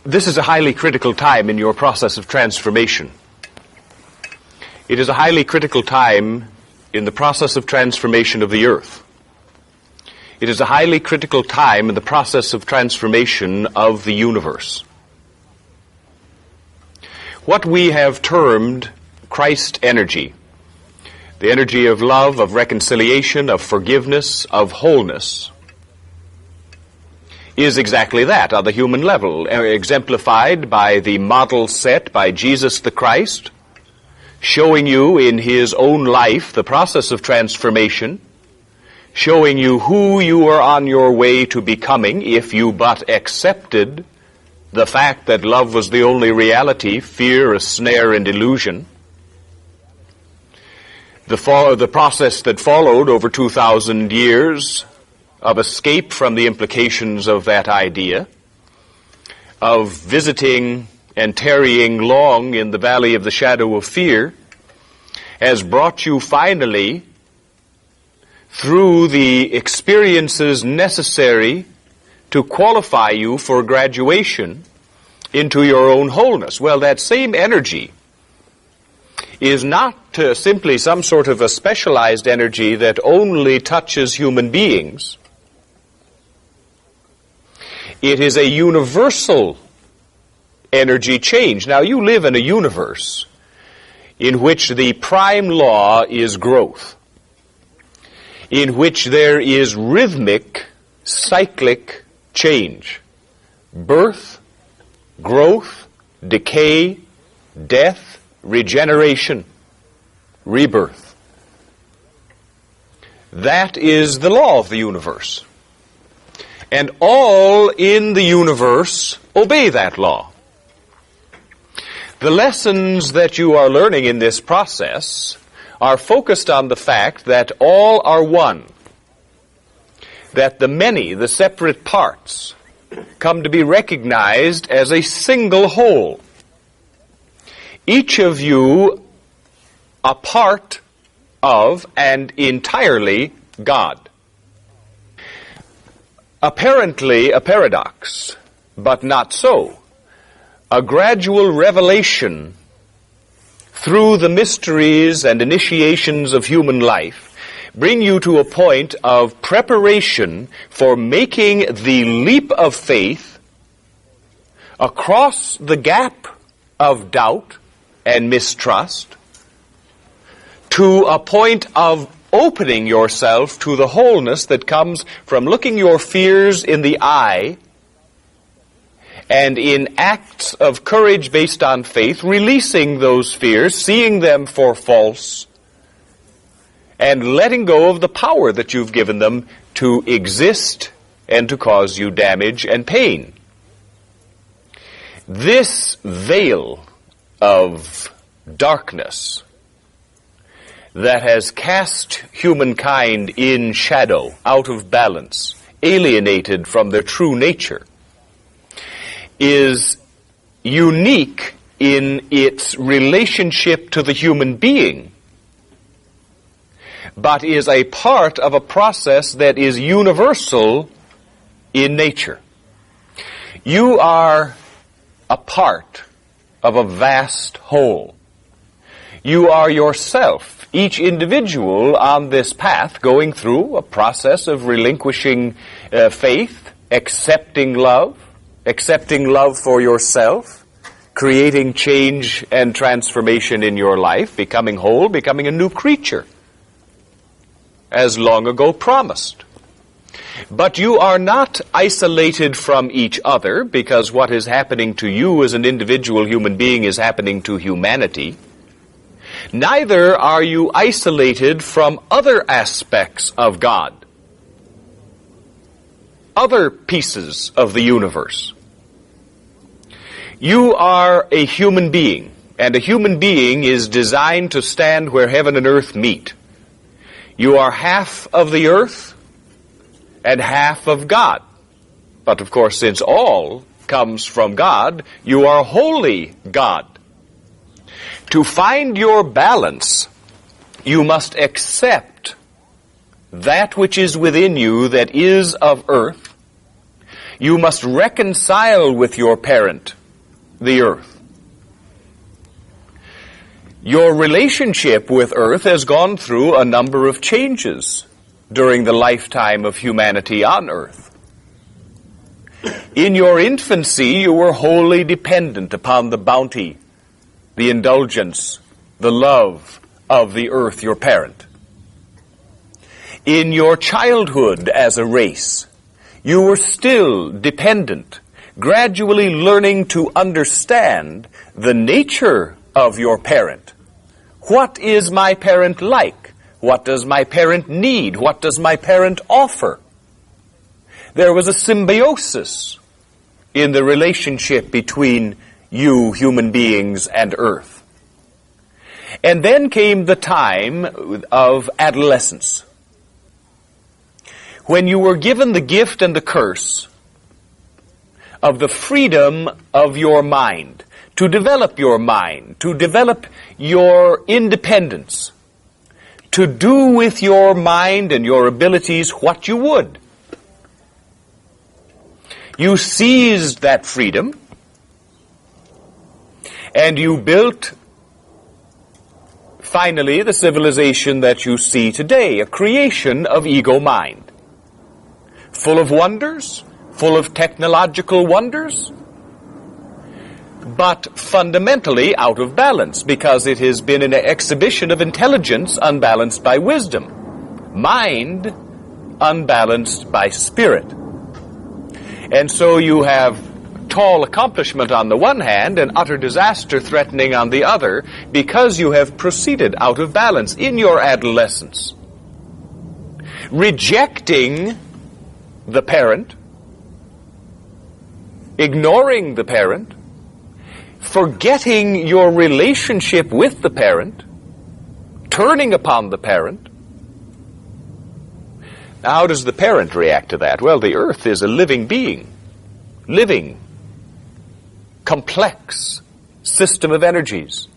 This is a highly critical time in your process of transformation. It is a highly critical time in the process of transformation of the earth. It is a highly critical time in the process of transformation of the universe. What we have termed Christ energy, the energy of love, of reconciliation, of forgiveness, of wholeness, is exactly that on the human level, exemplified by the model set by Jesus the Christ, showing you in his own life the process of transformation, showing you who you are on your way to becoming if you but accepted the fact that love was the only reality, fear a snare and illusion. The process that followed over 2,000 years of escape from the implications of that idea, of visiting and tarrying long in the valley of the shadow of fear, has brought you finally through the experiences necessary to qualify you for graduation into your own wholeness. Well, that same energy is not simply some sort of a specialized energy that only touches human beings. It is a universal energy change. Now, you live in a universe in which the prime law is growth, in which there is rhythmic, cyclic change. Birth, growth, decay, death, regeneration, rebirth. That is the law of the universe. And all in the universe obey that law. The lessons that you are learning in this process are focused on the fact that all are one, that the many, the separate parts, come to be recognized as a single whole. Each of you a part of and entirely God. Apparently a paradox, but not so. A gradual revelation through the mysteries and initiations of human life bring you to a point of preparation for making the leap of faith across the gap of doubt and mistrust to a point of opening yourself to the wholeness that comes from looking your fears in the eye and in acts of courage based on faith, releasing those fears, seeing them for false, and letting go of the power that you've given them to exist and to cause you damage and pain. This veil of darkness that has cast humankind in shadow, out of balance, alienated from their true nature, is unique in its relationship to the human being, but is a part of a process that is universal in nature. You are a part of a vast whole. You are yourself, each individual on this path, going through a process of relinquishing faith, accepting love for yourself, creating change and transformation in your life, becoming whole, becoming a new creature, as long ago promised. But you are not isolated from each other, because what is happening to you as an individual human being is happening to humanity. Neither are you isolated from other aspects of God, other pieces of the universe. You are a human being, and a human being is designed to stand where heaven and earth meet. You are half of the earth and half of God. But of course, since all comes from God, you are wholly God. To find your balance, you must accept that which is within you that is of earth, You must reconcile with your parent, the earth. Your relationship with earth has gone through a number of changes during the lifetime of humanity on earth. In your infancy, you were wholly dependent upon the bounty, the indulgence, the love of the earth, your parent. In your childhood as a race, you were still dependent, gradually learning to understand the nature of your parent. What is my parent like? What does my parent need? What does my parent offer? There was a symbiosis in the relationship between you, human beings, and earth. And then came the time of adolescence, when you were given the gift and the curse of the freedom of your mind, to develop your mind, to develop your independence, to do with your mind and your abilities what you would. You seized that freedom, and you built, finally, the civilization that you see today, a creation of ego mind, full of wonders, full of technological wonders, but fundamentally out of balance, because it has been an exhibition of intelligence unbalanced by wisdom, mind unbalanced by spirit. And so you have tall accomplishment on the one hand and utter disaster threatening on the other, because you have proceeded out of balance in your adolescence, rejecting the parent, ignoring the parent, forgetting your relationship with the parent, turning upon the parent. Now, how does the parent react to that? Well, the earth is a living being, living, complex system of energies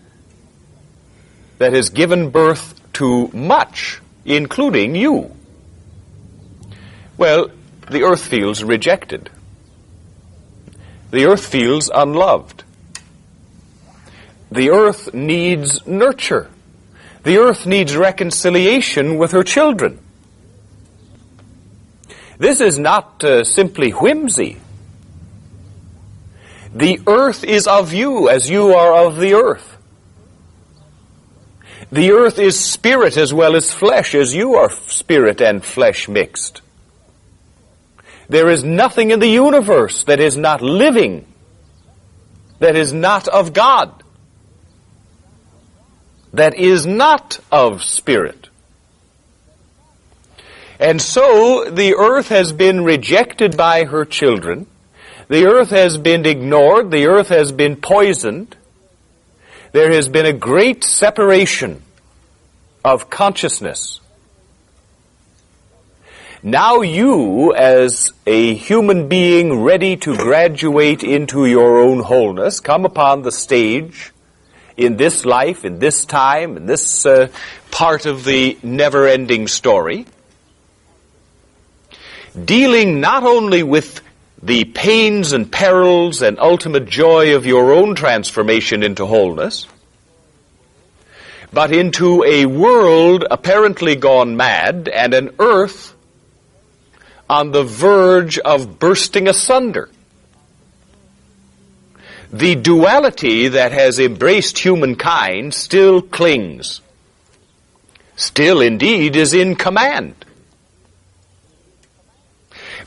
that has given birth to much, including you. Well, the earth feels rejected. The earth feels unloved. The earth needs nurture. The earth needs reconciliation with her children. This is not simply whimsy. The earth is of you as you are of the earth. The earth is spirit as well as flesh, as you are spirit and flesh mixed. There is nothing in the universe that is not living, that is not of God, that is not of spirit. And so the earth has been rejected by her children. The earth has been ignored. The earth has been poisoned. There has been a great separation of consciousness. Now you, as a human being ready to graduate into your own wholeness, come upon the stage in this life, in this time, in this part of the never-ending story, dealing not only with the pains and perils and ultimate joy of your own transformation into wholeness, but into a world apparently gone mad and an earth on the verge of bursting asunder. The duality that has embraced humankind still clings, still indeed is in command.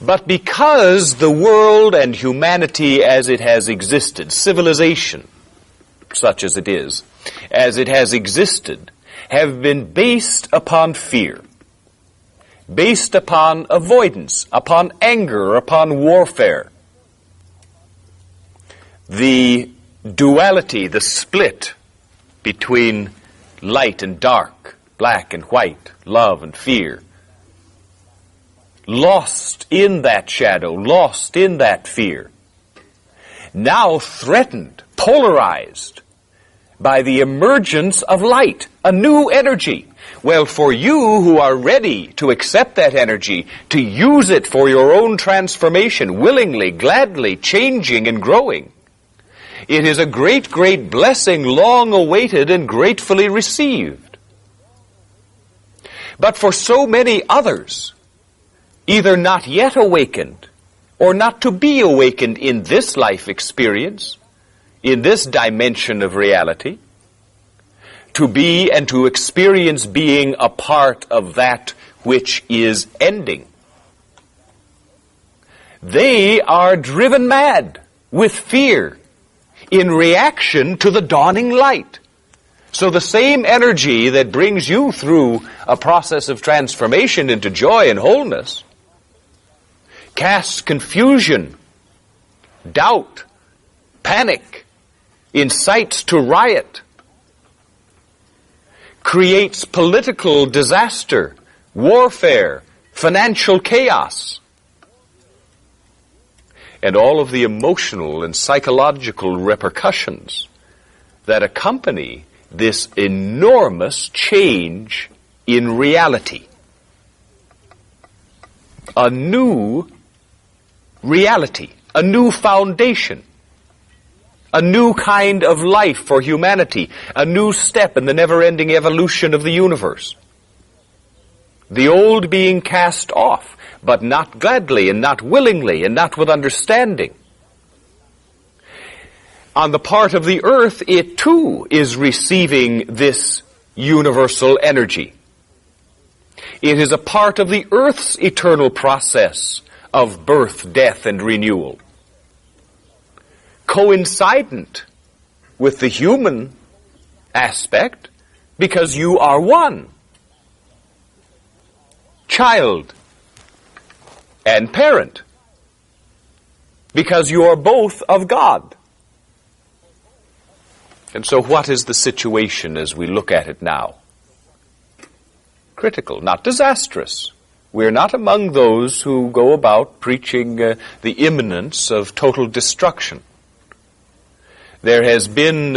But because the world and humanity as it has existed, civilization, such as it is, as it has existed, have been based upon fear, based upon avoidance, upon anger, upon warfare, the duality, the split between light and dark, black and white, love and fear, lost in that shadow, lost in that fear, now threatened, polarized by the emergence of light, a new energy. Well, for you who are ready to accept that energy, to use it for your own transformation, willingly, gladly, changing and growing, it is a great, great blessing, long awaited and gratefully received. But for so many others, either not yet awakened, or not to be awakened in this life experience, in this dimension of reality, to be and to experience being a part of that which is ending. They are driven mad with fear in reaction to the dawning light. So the same energy that brings you through a process of transformation into joy and wholeness casts confusion, doubt, panic, incites to riot, creates political disaster, warfare, financial chaos, and all of the emotional and psychological repercussions that accompany this enormous change in reality. A new reality, a new foundation, a new kind of life for humanity, a new step in the never-ending evolution of the universe. The old being cast off, but not gladly and not willingly and not with understanding. On the part of the earth, it too is receiving this universal energy. It is a part of the earth's eternal process of birth, death, and renewal. Coincident with the human aspect, because you are one. Child and parent, because you are both of God. And so what is the situation as we look at it now? Critical, not disastrous. We're not among those who go about preaching the imminence of total destruction. There has been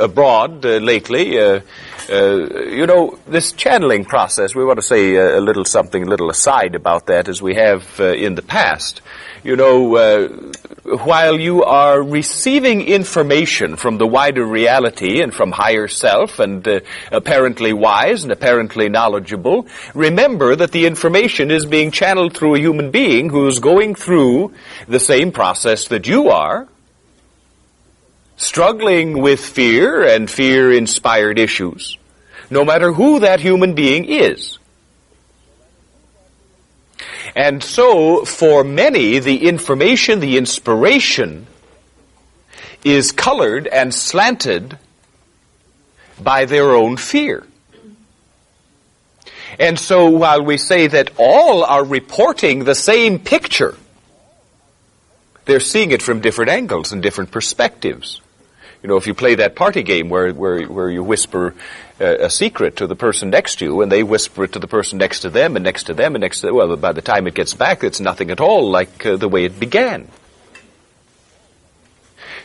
abroad lately, this channeling process. We want to say a little aside about that, as we have in the past. While you are receiving information from the wider reality and from higher self and apparently wise and apparently knowledgeable, remember that the information is being channeled through a human being who's going through the same process that you are, struggling with fear and fear-inspired issues, no matter who that human being is. And so, for many, the information, the inspiration, is colored and slanted by their own fear. And so, while we say that all are reporting the same picture, they're seeing it from different angles and different perspectives. If you play that party game where you whisper a secret to the person next to you, and they whisper it to the person next to them, and next to them, and next to them, well, by the time it gets back, it's nothing at all like the way it began.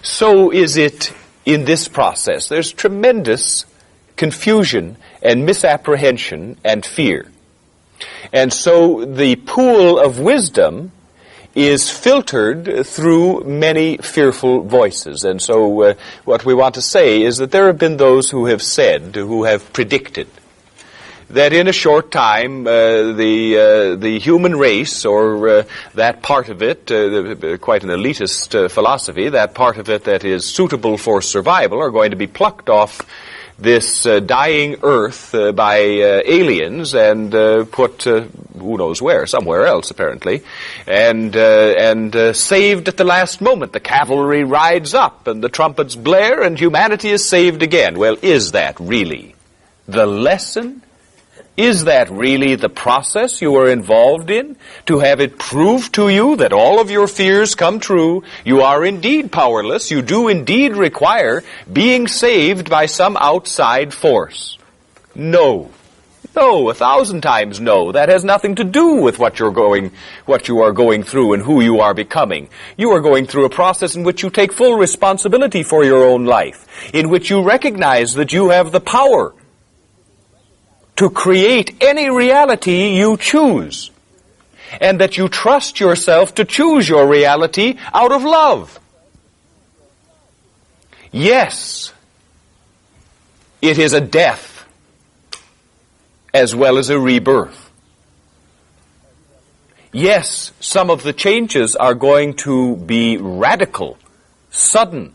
So is it in this process. There's tremendous confusion and misapprehension and fear. And so the pool of wisdom is filtered through many fearful voices. And so what we want to say is that there have been those who have said, who have predicted, that in a short time the human race, or that part of it, quite an elitist philosophy, that part of it that is suitable for survival, are going to be plucked off this dying earth by aliens and put who knows where, somewhere else apparently, and saved at the last moment. The cavalry rides up and the trumpets blare and humanity is saved again. Well, is that really the lesson? Is that really the process you are involved in? To have it proved to you that all of your fears come true, you are indeed powerless, you do indeed require being saved by some outside force? No. No, 1,000 times no. That has nothing to do with what you are going through and who you are becoming. You are going through a process in which you take full responsibility for your own life, in which you recognize that you have the power to create any reality you choose, and that you trust yourself to choose your reality out of love. Yes, it is a death as well as a rebirth. Yes, some of the changes are going to be radical, sudden,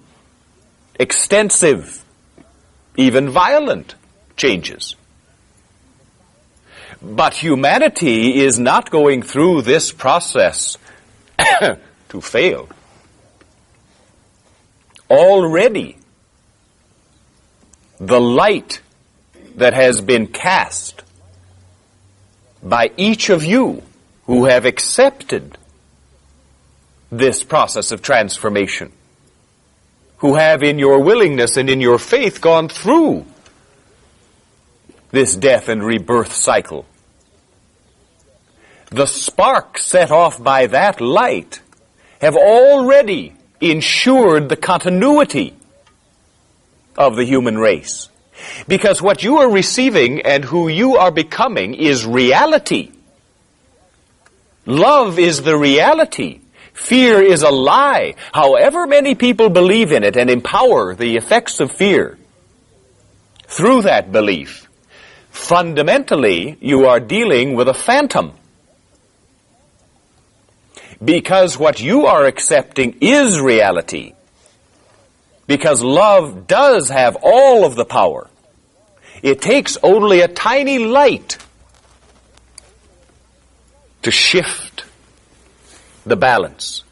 extensive, even violent changes. But humanity is not going through this process to fail. Already, the light that has been cast by each of you who have accepted this process of transformation, who have in your willingness and in your faith gone through this death and rebirth cycle. The sparks set off by that light have already ensured the continuity of the human race. Because what you are receiving and who you are becoming is reality. Love is the reality. Fear is a lie. However many people believe in it and empower the effects of fear through that belief, fundamentally you are dealing with a phantom. Because what you are accepting is reality. Because love does have all of the power. It takes only a tiny light to shift the balance.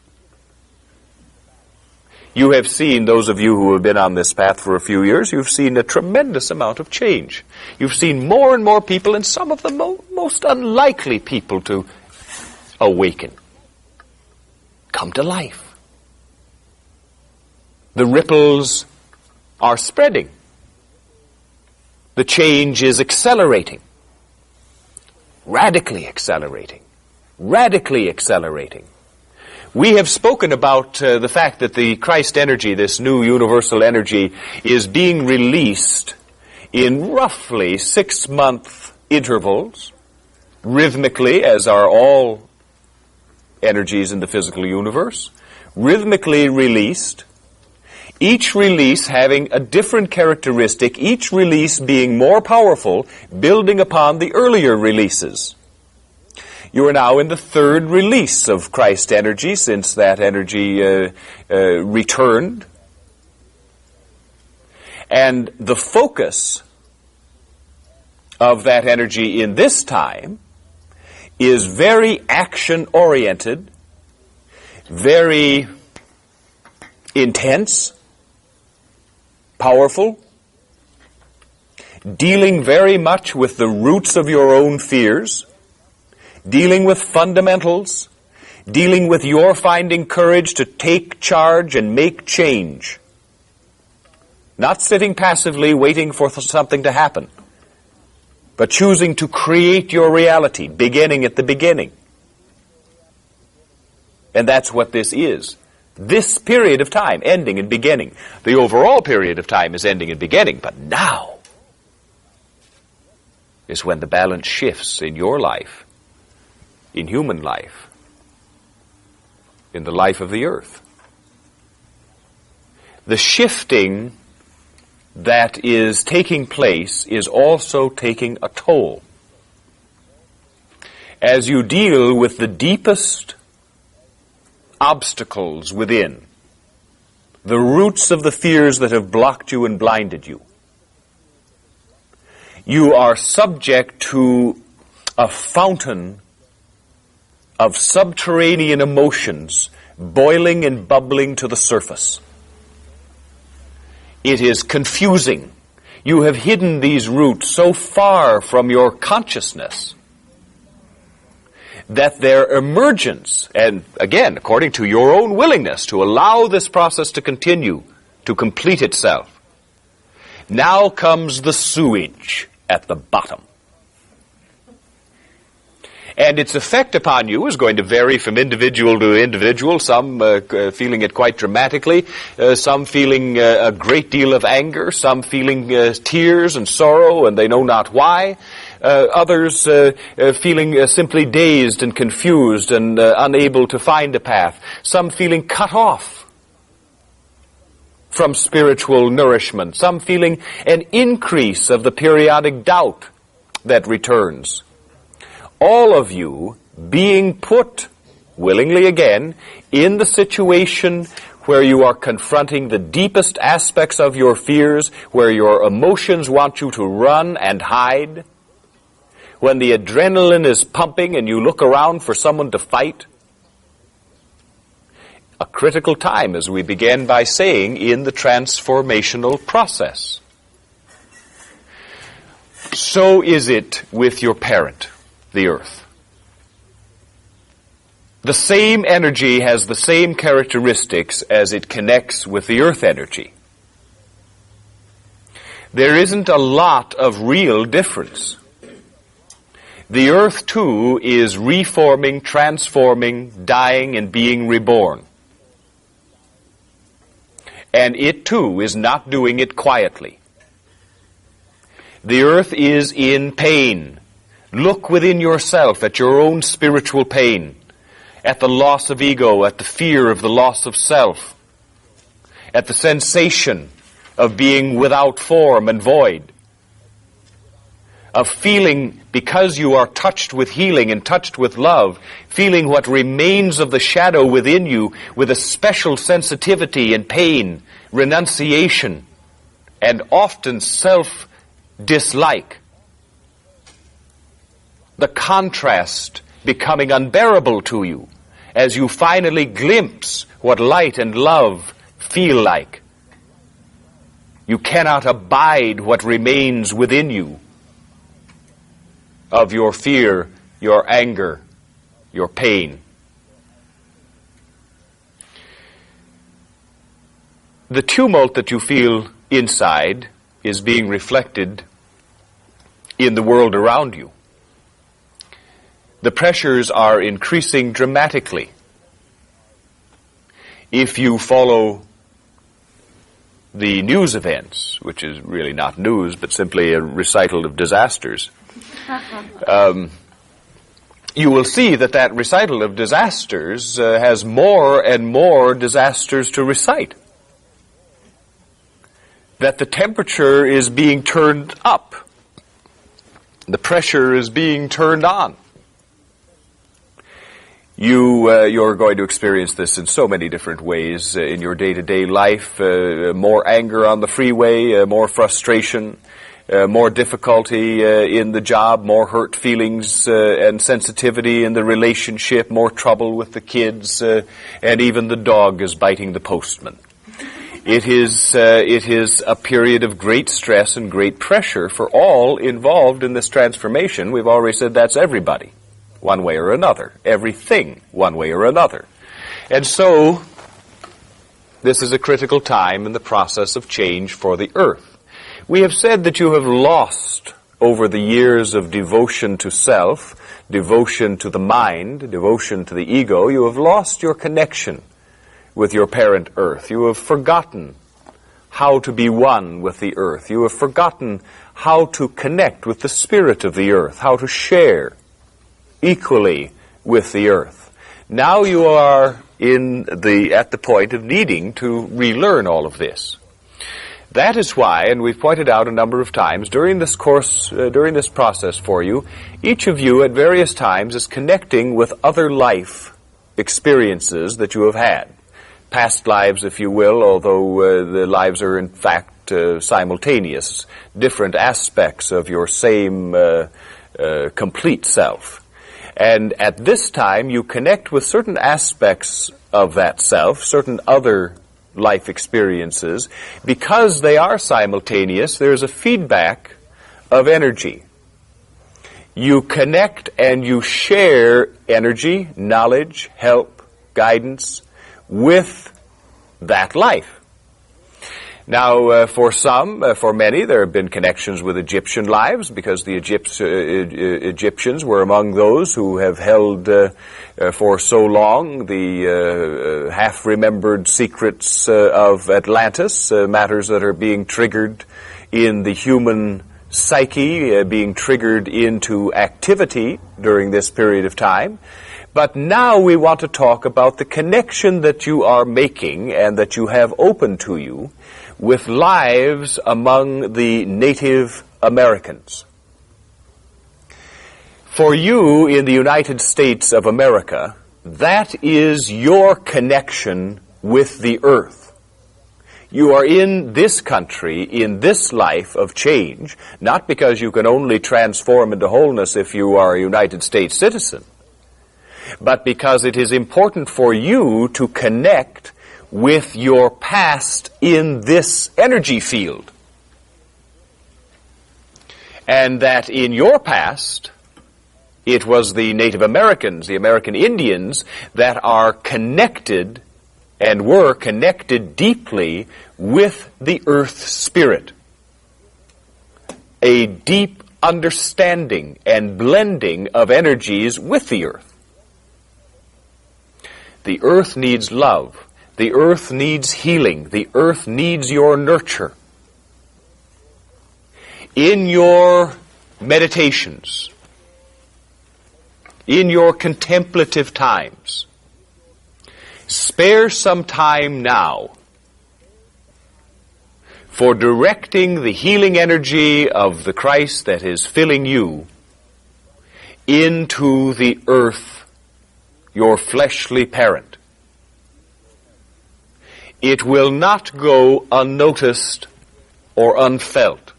You have seen, those of you who have been on this path for a few years, you've seen a tremendous amount of change. You've seen more and more people, and some of the most unlikely people to awaken, come to life. The ripples are spreading. The change is accelerating. Radically accelerating. Radically accelerating. We have spoken about the fact that the Christ energy, this new universal energy, is being released in roughly 6-month intervals, rhythmically, as are all energies in the physical universe, rhythmically released, each release having a different characteristic, each release being more powerful, building upon the earlier releases. You are now in the third release of Christ energy since that energy returned. And the focus of that energy in this time is very action-oriented, very intense, powerful, dealing very much with the roots of your own fears, dealing with fundamentals, dealing with your finding courage to take charge and make change. Not sitting passively waiting for something to happen, but choosing to create your reality, beginning at the beginning. And that's what this is. This period of time, ending and beginning. The overall period of time is ending and beginning, but now is when the balance shifts in your life, in human life, in the life of the earth. The shifting that is taking place is also taking a toll. As you deal with the deepest obstacles within, the roots of the fears that have blocked you and blinded you, you are subject to a fountain of subterranean emotions boiling and bubbling to the surface. It is confusing. You have hidden these roots so far from your consciousness that their emergence, and again, according to your own willingness to allow this process to continue, to complete itself, now comes the sewage at the bottom. And its effect upon you is going to vary from individual to individual, some feeling it quite dramatically, some feeling a great deal of anger, some feeling tears and sorrow and they know not why, others feeling simply dazed and confused and unable to find a path, some feeling cut off from spiritual nourishment, some feeling an increase of the periodic doubt that returns. All of you being put, willingly again, in the situation where you are confronting the deepest aspects of your fears, where your emotions want you to run and hide, when the adrenaline is pumping and you look around for someone to fight. A critical time, as we began by saying, in the transformational process. So is it with your parent, the earth. The same energy has the same characteristics as it connects with the earth energy. There isn't a lot of real difference. The earth, too, is reforming, transforming, dying, and being reborn. And it, too, is not doing it quietly. The earth is in pain. Look within yourself at your own spiritual pain, at the loss of ego, at the fear of the loss of self, at the sensation of being without form and void, of feeling, because you are touched with healing and touched with love, feeling what remains of the shadow within you with a special sensitivity and pain, renunciation, and often self-dislike. The contrast becoming unbearable to you as you finally glimpse what light and love feel like. You cannot abide what remains within you of your fear, your anger, your pain. The tumult that you feel inside is being reflected in the world around you. The pressures are increasing dramatically. If you follow the news events, which is really not news, but simply a recital of disasters, you will see that recital of disasters has more and more disasters to recite. That the temperature is being turned up. The pressure is being turned on. You're going to experience this in so many different ways in your day-to-day life. More anger on the freeway, more frustration, more difficulty in the job, more hurt feelings and sensitivity in the relationship, more trouble with the kids, and even the dog is biting the postman. It is a period of great stress and great pressure for all involved in this transformation. We've already said that's everybody, one way or another. Everything, one way or another. And so, this is a critical time in the process of change for the earth. We have said that you have lost over the years of devotion to self, devotion to the mind, devotion to the ego, you have lost your connection with your parent earth. You have forgotten how to be one with the earth. You have forgotten how to connect with the spirit of the earth, how to share equally with the earth. Now you are at the point of needing to relearn all of this. That is why, and we've pointed out a number of times during this course, during this process for you, each of you at various times is connecting with other life experiences that you have had. Past lives, if you will, although the lives are in fact simultaneous, different aspects of your same complete self. And at this time, you connect with certain aspects of that self, certain other life experiences. Because they are simultaneous, there's a feedback of energy. You connect and you share energy, knowledge, help, guidance with that life. Now, for some, for many, there have been connections with Egyptian lives because the Egyptians were among those who have held for so long the half-remembered secrets of Atlantis, matters that are being triggered in the human psyche, being triggered into activity during this period of time. But now we want to talk about the connection that you are making and that you have open to you with lives among the Native Americans. For you in the United States of America, that is your connection with the earth. You are in this country, in this life of change, not because you can only transform into wholeness if you are a United States citizen, but because it is important for you to connect with your past in this energy field. And that in your past, it was the Native Americans, the American Indians, that are connected and were connected deeply with the earth spirit. A deep understanding and blending of energies with the earth. The earth needs love. The earth needs healing. The earth needs your nurture. In your meditations, in your contemplative times, spare some time now for directing the healing energy of the Christ that is filling you into the earth, your fleshly parent. It will not go unnoticed or unfelt.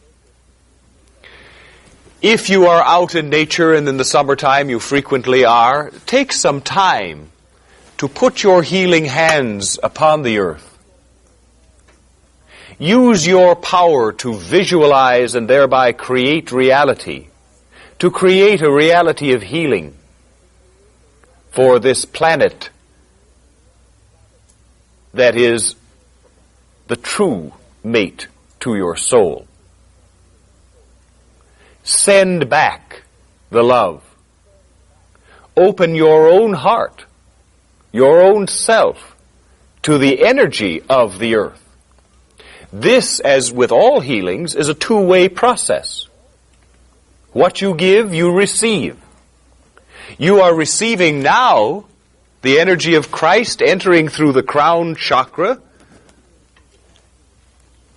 If you are out in nature, and in the summertime you frequently are, take some time to put your healing hands upon the earth. Use your power to visualize and thereby create reality, to create a reality of healing for this planet that is the true mate to your soul. Send back the love. Open your own heart, your own self, to the energy of the earth. This, as with all healings, is a two-way process. What you give, you receive. You are receiving now the energy of Christ entering through the crown chakra,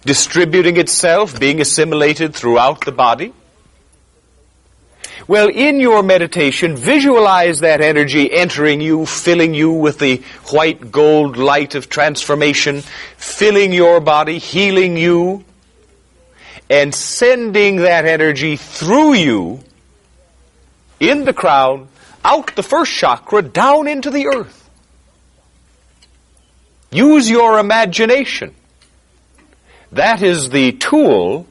distributing itself, being assimilated throughout the body. Well, in your meditation, visualize that energy entering you, filling you with the white gold light of transformation, filling your body, healing you, and sending that energy through you, in the crown, out the first chakra, down into the earth. Use your imagination. That is the tool,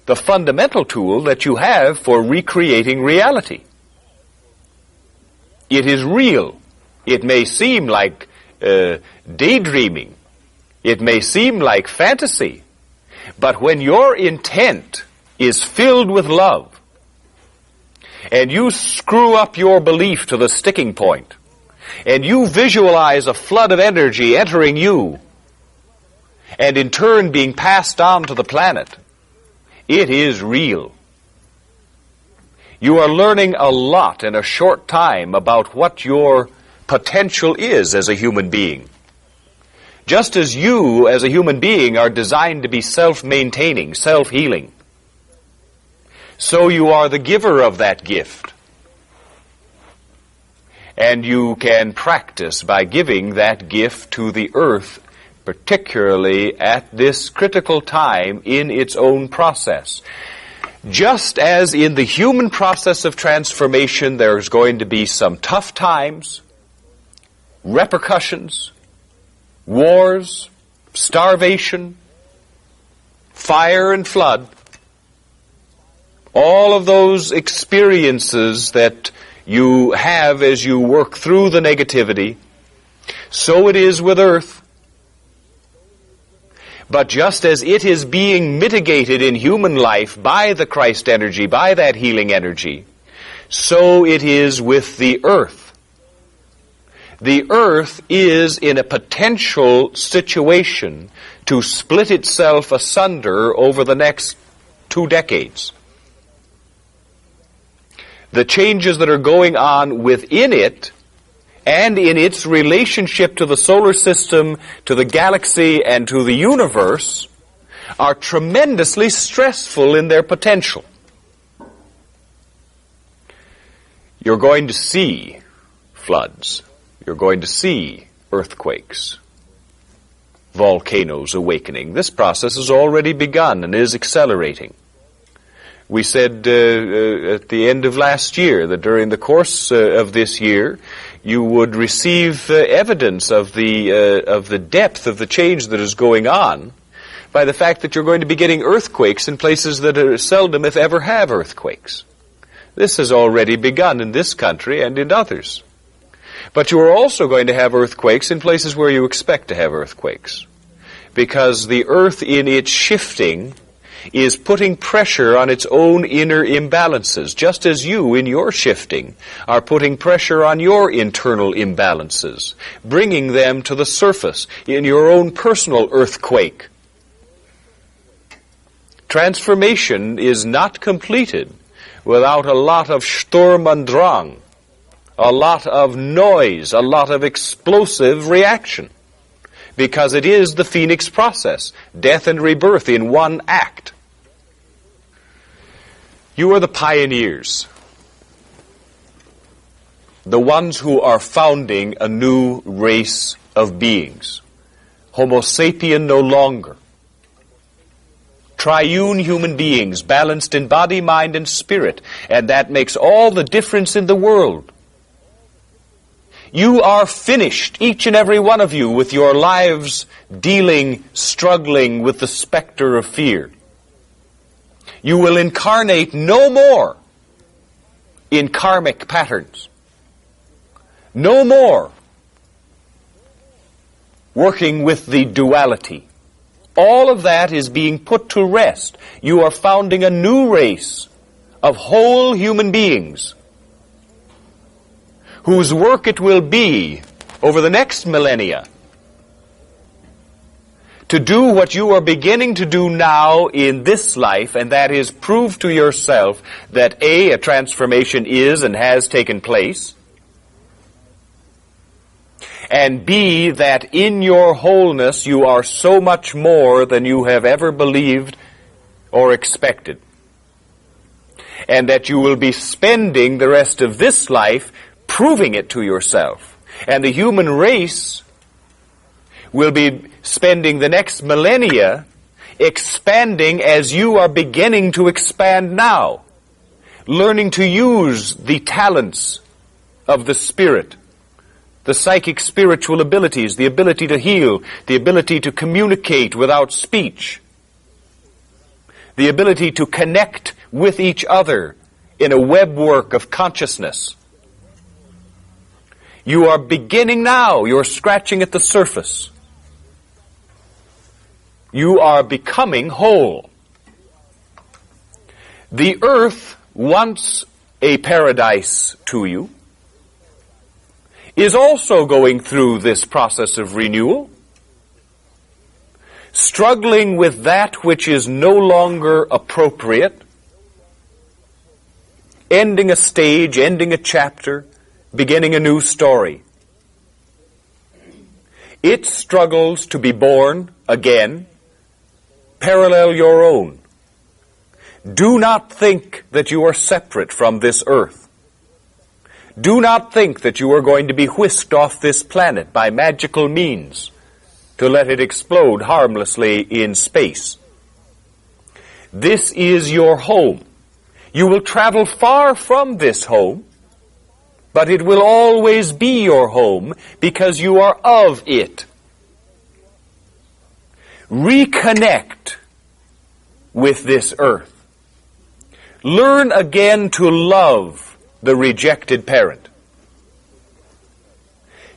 the fundamental tool that you have for recreating reality. It is real. It may seem like daydreaming. It may seem like fantasy. But when your intent is filled with love, and you screw up your belief to the sticking point, and you visualize a flood of energy entering you, and in turn being passed on to the planet, it is real. You are learning a lot in a short time about what your potential is as a human being. Just as you, as a human being, are designed to be self-maintaining, self-healing, so you are the giver of that gift. And you can practice by giving that gift to the earth, particularly at this critical time in its own process. Just as in the human process of transformation, there's going to be some tough times, repercussions, wars, starvation, fire and flood, all of those experiences that you have as you work through the negativity, so it is with earth. But just as it is being mitigated in human life by the Christ energy, by that healing energy, so it is with the earth. The earth is in a potential situation to split itself asunder over the next 2 decades. The changes that are going on within it and in its relationship to the solar system, to the galaxy, and to the universe are tremendously stressful in their potential. You're going to see floods. You're going to see earthquakes, volcanoes awakening. This process has already begun and is accelerating. We said at the end of last year that during the course of this year, you would receive evidence of the depth of the change that is going on by the fact that you're going to be getting earthquakes in places that are seldom, if ever, have earthquakes. This has already begun in this country and in others. But you are also going to have earthquakes in places where you expect to have earthquakes, because the earth in its shifting is putting pressure on its own inner imbalances, just as you, in your shifting, are putting pressure on your internal imbalances, bringing them to the surface in your own personal earthquake. Transformation is not completed without a lot of Sturm und Drang, a lot of noise, a lot of explosive reaction, because it is the phoenix process, death and rebirth in one act. You are the pioneers, the ones who are founding a new race of beings. Homo sapien no longer. Triune human beings, balanced in body, mind, and spirit, and that makes all the difference in the world. You are finished, each and every one of you, with your lives struggling with the specter of fear. You will incarnate no more in karmic patterns. No more working with the duality. All of that is being put to rest. You are founding a new race of whole human beings whose work it will be over the next millennia to do what you are beginning to do now in this life, and that is prove to yourself that A, a transformation is and has taken place, and B, that in your wholeness you are so much more than you have ever believed or expected, and that you will be spending the rest of this life proving it to yourself. And the human race will be spending the next millennia expanding as you are beginning to expand now, learning to use the talents of the Spirit, the psychic spiritual abilities, the ability to heal, the ability to communicate without speech, the ability to connect with each other in a webwork of consciousness. You are beginning now. You're scratching at the surface. You are becoming whole. The earth, once a paradise to you, is also going through this process of renewal, struggling with that which is no longer appropriate, ending a stage, ending a chapter, beginning a new story. It struggles to be born again, parallel your own. Do not think that you are separate from this earth. Do not think that you are going to be whisked off this planet by magical means to let it explode harmlessly in space. This is your home. You will travel far from this home, but it will always be your home because you are of it. Reconnect with this earth. Learn again to love the rejected parent.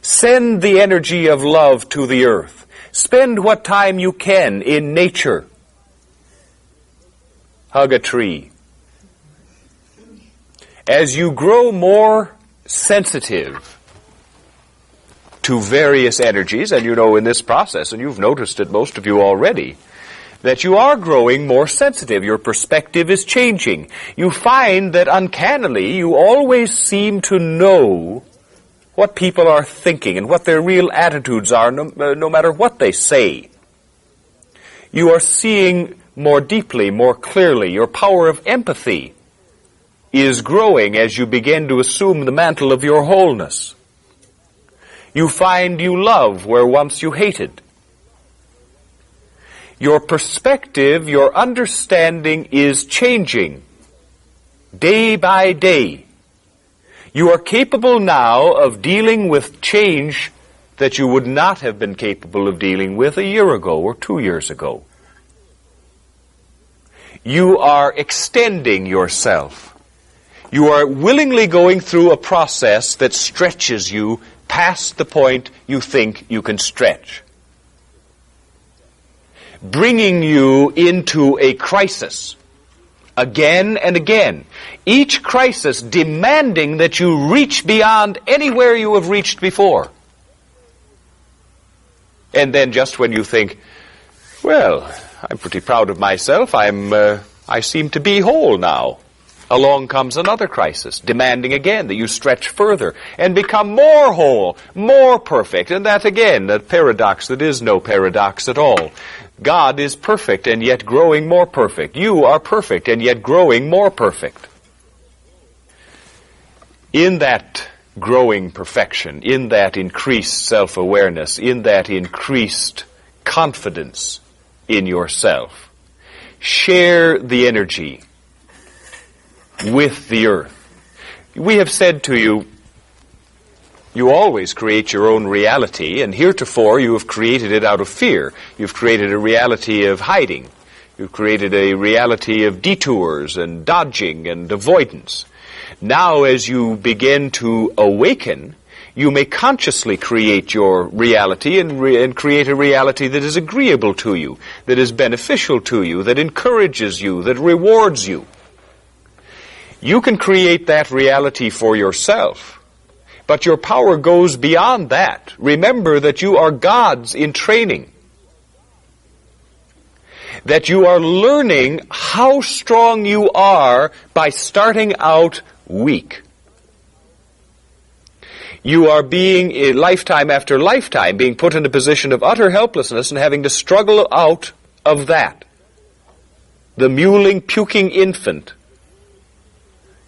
Send the energy of love to the earth. Spend what time you can in nature. Hug a tree. As you grow more sensitive to various energies, and you know in this process, and you've noticed it, most of you already, that you are growing more sensitive. Your perspective is changing. You find that uncannily you always seem to know what people are thinking and what their real attitudes are, no matter what they say. You are seeing more deeply, more clearly. Your power of empathy is growing as you begin to assume the mantle of your wholeness. You find you love where once you hated. Your perspective, your understanding is changing day by day. You are capable now of dealing with change that you would not have been capable of dealing with a year ago or 2 years ago. You are extending yourself. You are willingly going through a process that stretches you past the point you think you can stretch, bringing you into a crisis again and again. Each crisis demanding that you reach beyond anywhere you have reached before. And then just when you think, well, I'm pretty proud of myself, I seem to be whole now, along comes another crisis, demanding again that you stretch further and become more whole, more perfect. And that again, that paradox that is no paradox at all. God is perfect and yet growing more perfect. You are perfect and yet growing more perfect. In that growing perfection, in that increased self-awareness, in that increased confidence in yourself, share the energy with the earth. We have said to you, you always create your own reality, and heretofore you have created it out of fear. You've created a reality of hiding. You've created a reality of detours and dodging and avoidance. Now, as you begin to awaken, you may consciously create your reality and create a reality that is agreeable to you, that is beneficial to you, that encourages you, that rewards you. You can create that reality for yourself, but your power goes beyond that. Remember that you are gods in training, that you are learning how strong you are by starting out weak. You are being, lifetime after lifetime, being put in a position of utter helplessness and having to struggle out of that. The mewling, puking infant,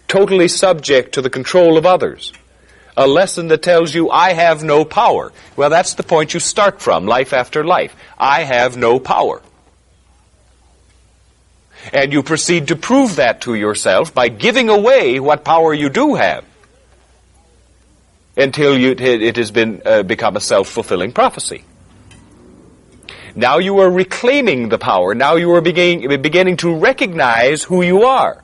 totally subject to the control of others. A lesson that tells you, I have no power. Well, that's the point you start from, life after life. I have no power. And you proceed to prove that to yourself by giving away what power you do have, until it has become a self-fulfilling prophecy. Now you are reclaiming the power. Now you are beginning to recognize who you are.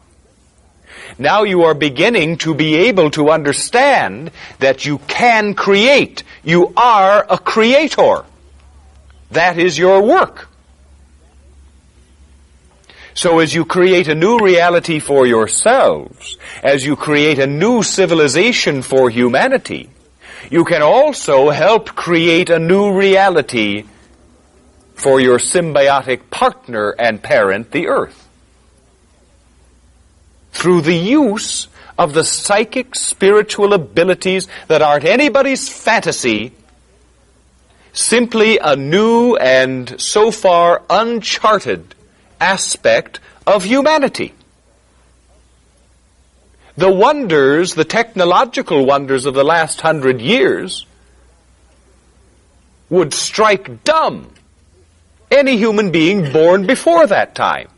Now you are beginning to be able to understand that you can create. You are a creator. That is your work. So as you create a new reality for yourselves, as you create a new civilization for humanity, you can also help create a new reality for your symbiotic partner and parent, the earth, through the use of the psychic spiritual abilities that aren't anybody's fantasy, simply a new and so far uncharted aspect of humanity. The wonders, the technological wonders of the last 100 years would strike dumb any human being born before that time.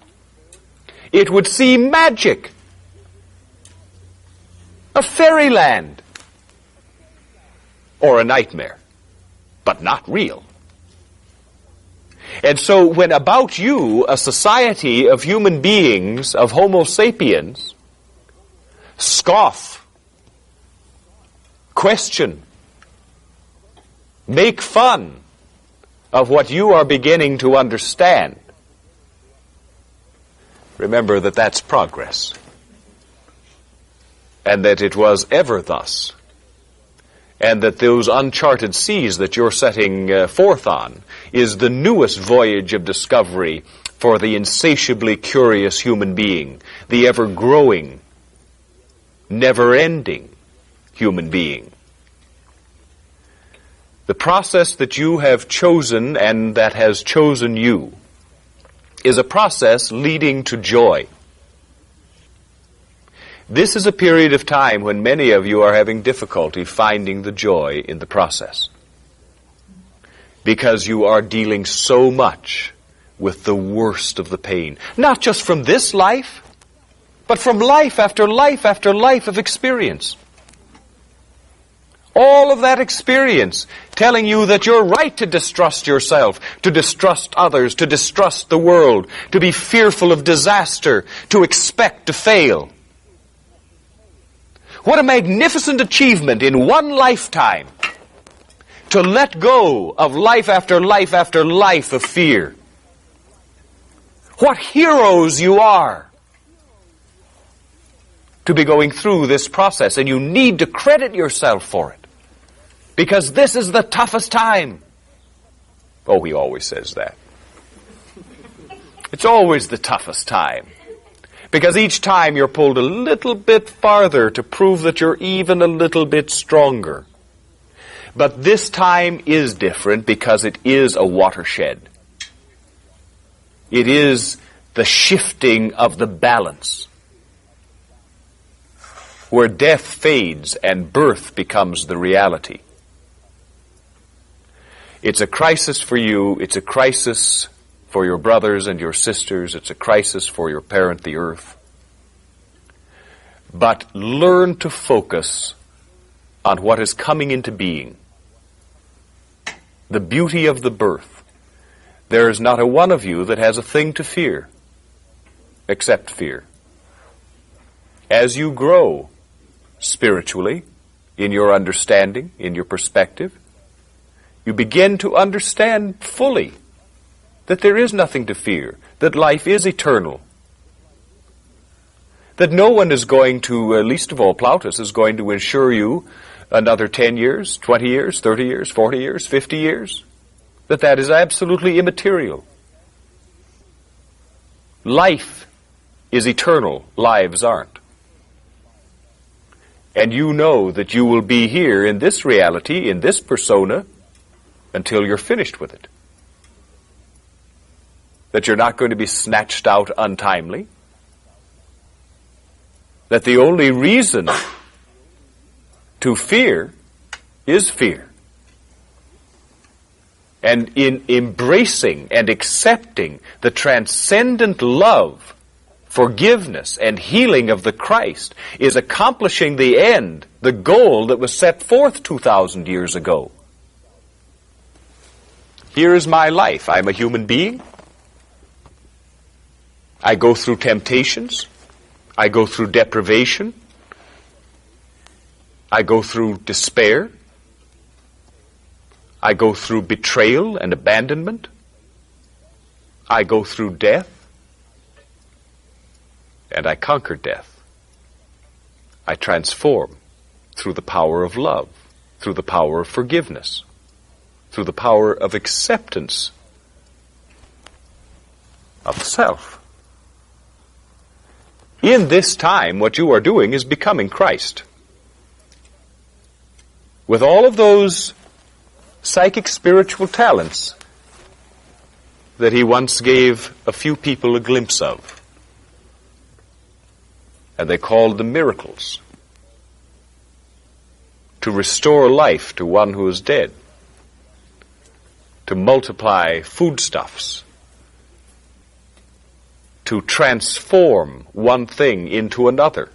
It would seem magic, a fairyland, or a nightmare, but not real. And so when about you, a society of human beings, of Homo sapiens, scoff, question, make fun of what you are beginning to understand, remember that that's progress, and that it was ever thus, and that those uncharted seas that you're setting forth on is the newest voyage of discovery for the insatiably curious human being, the ever-growing, never-ending human being. The process that you have chosen and that has chosen you is a process leading to joy. This is a period of time when many of you are having difficulty finding the joy in the process, because you are dealing so much with the worst of the pain, not just from this life, but from life after life after life of experience. All of that experience telling you that you're right to distrust yourself, to distrust others, to distrust the world, to be fearful of disaster, to expect to fail. What a magnificent achievement in one lifetime to let go of life after life after life of fear. What heroes you are to be going through this process, and you need to credit yourself for it. Because this is the toughest time. Oh, he always says that. It's always the toughest time. Because each time you're pulled a little bit farther to prove that you're even a little bit stronger. But this time is different because it is a watershed. It is the shifting of the balance, where death fades and birth becomes the reality. It's a crisis for you. It's a crisis for your brothers and your sisters. It's a crisis for your parent, the earth. But learn to focus on what is coming into being. The beauty of the birth. There is not a one of you that has a thing to fear, except fear. As you grow spiritually, in your understanding, in your perspective, you begin to understand fully that there is nothing to fear, that life is eternal, that no one is going to, least of all Plautus, is going to ensure you another 10 years, 20 years, 30 years, 40 years, 50 years, that is absolutely immaterial. Life is eternal, lives aren't. And you know that you will be here in this reality, in this persona, until you're finished with it. That you're not going to be snatched out untimely. That the only reason to fear is fear. And in embracing and accepting the transcendent love, forgiveness, and healing of the Christ is accomplishing the end, the goal that was set forth 2,000 years ago. Here is my life. I'm a human being. I go through temptations. I go through deprivation. I go through despair. I go through betrayal and abandonment. I go through death. And I conquer death. I transform through the power of love, through the power of forgiveness, through the power of acceptance of self. In this time, what you are doing is becoming Christ. With all of those psychic spiritual talents that he once gave a few people a glimpse of, and they called them miracles, to restore life to one who is dead, to multiply foodstuffs, to transform one thing into another.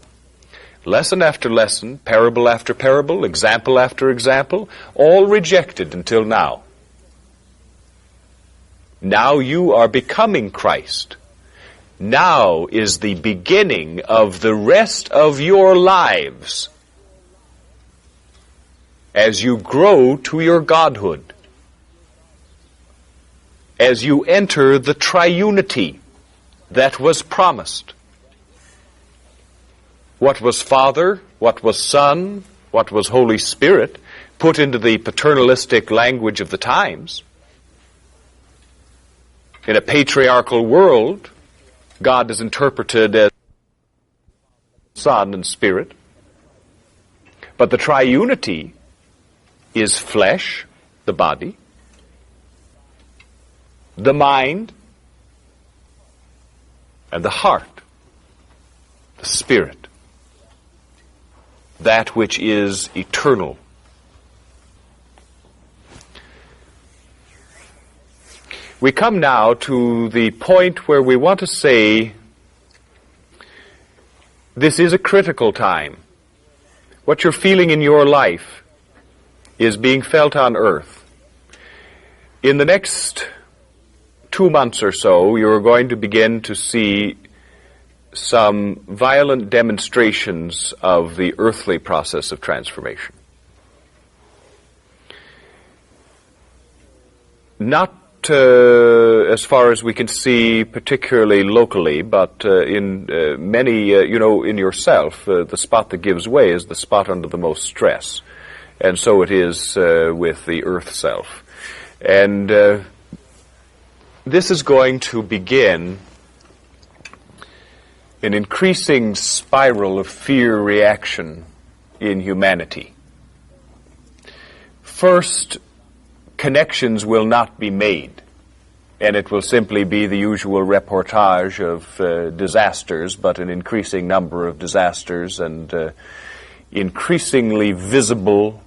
Lesson after lesson, parable after parable, example after example, all rejected until now. Now you are becoming Christ. Now is the beginning of the rest of your lives as you grow to your godhood. as you enter the triunity that was promised. What was Father, what was Son, what was Holy Spirit, put into the paternalistic language of the times. In a patriarchal world, God is interpreted as Son and Spirit. But the triunity is flesh, the body, the mind, and the heart, the spirit, that which is eternal. We come now to the point where we want to say this is a critical time. What you're feeling in your life is being felt on earth. In the next 2 months or so, you're going to begin to see some violent demonstrations of the earthly process of transformation. Not as far as we can see, particularly locally, but in many, in yourself, the spot that gives way is the spot under the most stress. And so it is with the earth self. And this is going to begin an increasing spiral of fear reaction in humanity. First, connections will not be made, and it will simply be the usual reportage of disasters, but an increasing number of disasters and increasingly visible.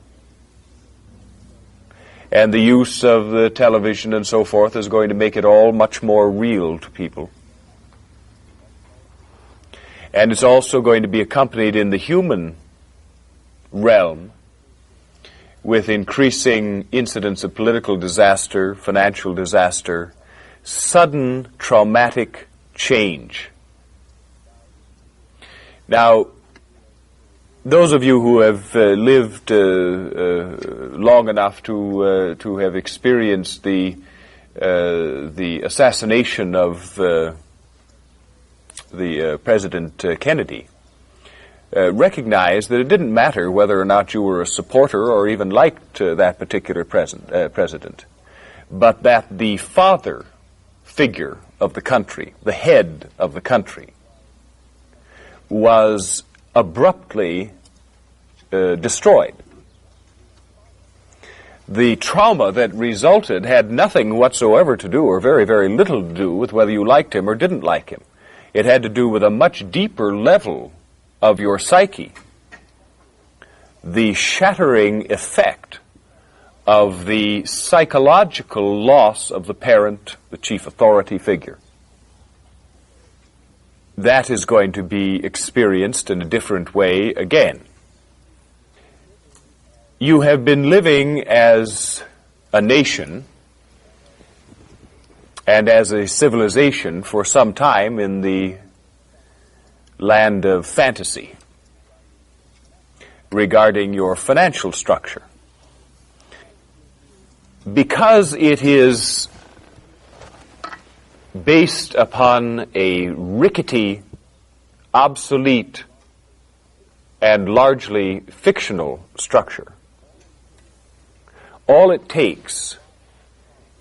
And the use of the television and so forth is going to make it all much more real to people. And it's also going to be accompanied in the human realm with increasing incidents of political disaster, financial disaster, sudden traumatic change. Now, those of you who have lived long enough to have experienced the assassination of the President Kennedy recognize that it didn't matter whether or not you were a supporter or even liked that particular president, but that the father figure of the country, the head of the country, was abruptly destroyed. The trauma that resulted had nothing whatsoever to do, or very, very little to do, with whether you liked him or didn't like him. It had to do with a much deeper level of your psyche. The shattering effect of the psychological loss of the parent, the chief authority figure. That is going to be experienced in a different way again. You have been living as a nation and as a civilization for some time in the land of fantasy regarding your financial structure. Because it is based upon a rickety, obsolete, and largely fictional structure, all it takes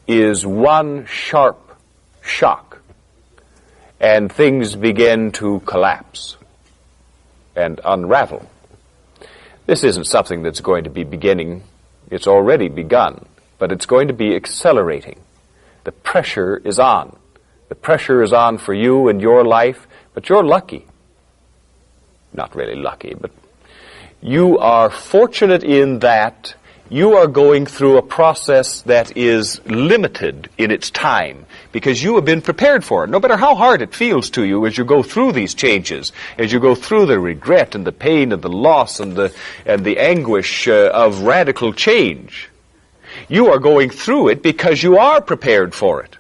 is one sharp shock and things begin to collapse and unravel. This isn't something that's going to be beginning. It's already begun, but it's going to be accelerating. The pressure is on. The pressure is on for you and your life, but you're lucky. Not really lucky, but you are fortunate in that you are going through a process that is limited in its time because you have been prepared for it. No matter how hard it feels to you as you go through these changes, as you go through the regret and the pain and the loss and the anguish of radical change, you are going through it because you are prepared for it.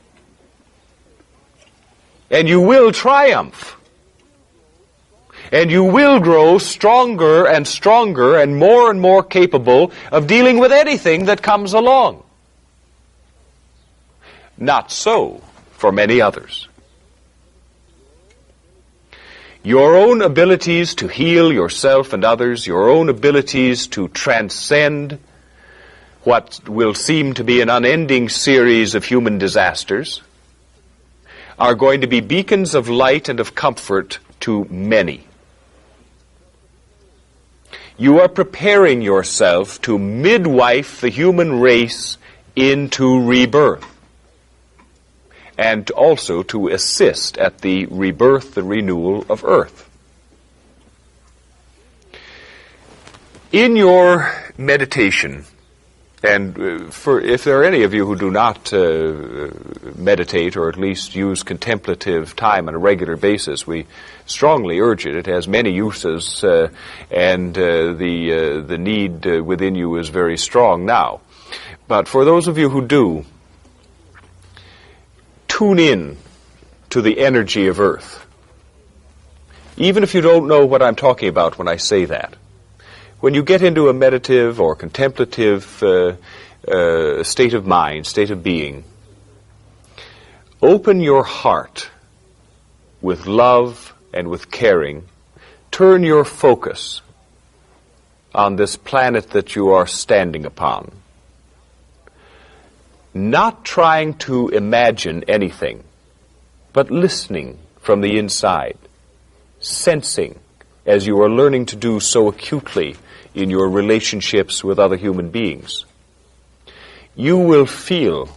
And you will triumph. And you will grow stronger and stronger and more capable of dealing with anything that comes along. Not so for many others. Your own abilities to heal yourself and others, your own abilities to transcend what will seem to be an unending series of human disasters, are going to be beacons of light and of comfort to many. You are preparing yourself to midwife the human race into rebirth, and also to assist at the rebirth, the renewal of Earth. In your meditation, and if there are any of you who do not meditate, or at least use contemplative time on a regular basis, we strongly urge it. It has many uses, and the need within you is very strong now. But for those of you who do, tune in to the energy of Earth. Even if you don't know what I'm talking about when I say that. When you get into a meditative or contemplative state of mind, state of being, open your heart with love and with caring. Turn your focus on this planet that you are standing upon. Not trying to imagine anything, but listening from the inside, sensing, as you are learning to do so acutely in your relationships with other human beings. You will feel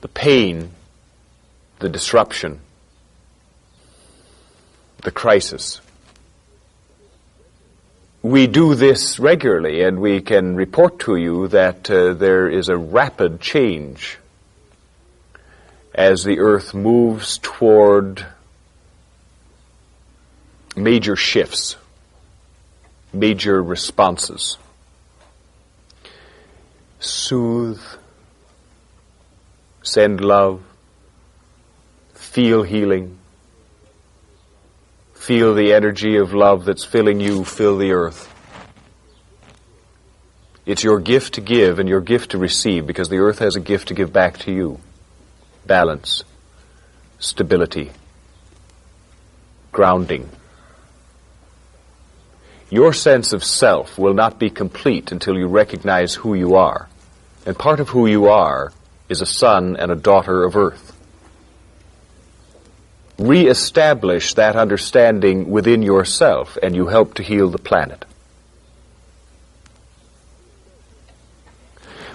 the pain, the disruption, the crisis. We do this regularly, and we can report to you that there is a rapid change as the Earth moves toward major shifts, major responses. Soothe, send love, feel healing. Feel the energy of love that's filling you, fill the earth. It's your gift to give and your gift to receive, because the earth has a gift to give back to you. Balance, stability, grounding. Your sense of self will not be complete until you recognize who you are. And part of who you are is a son and a daughter of Earth. Re-establish that understanding within yourself, and you help to heal the planet.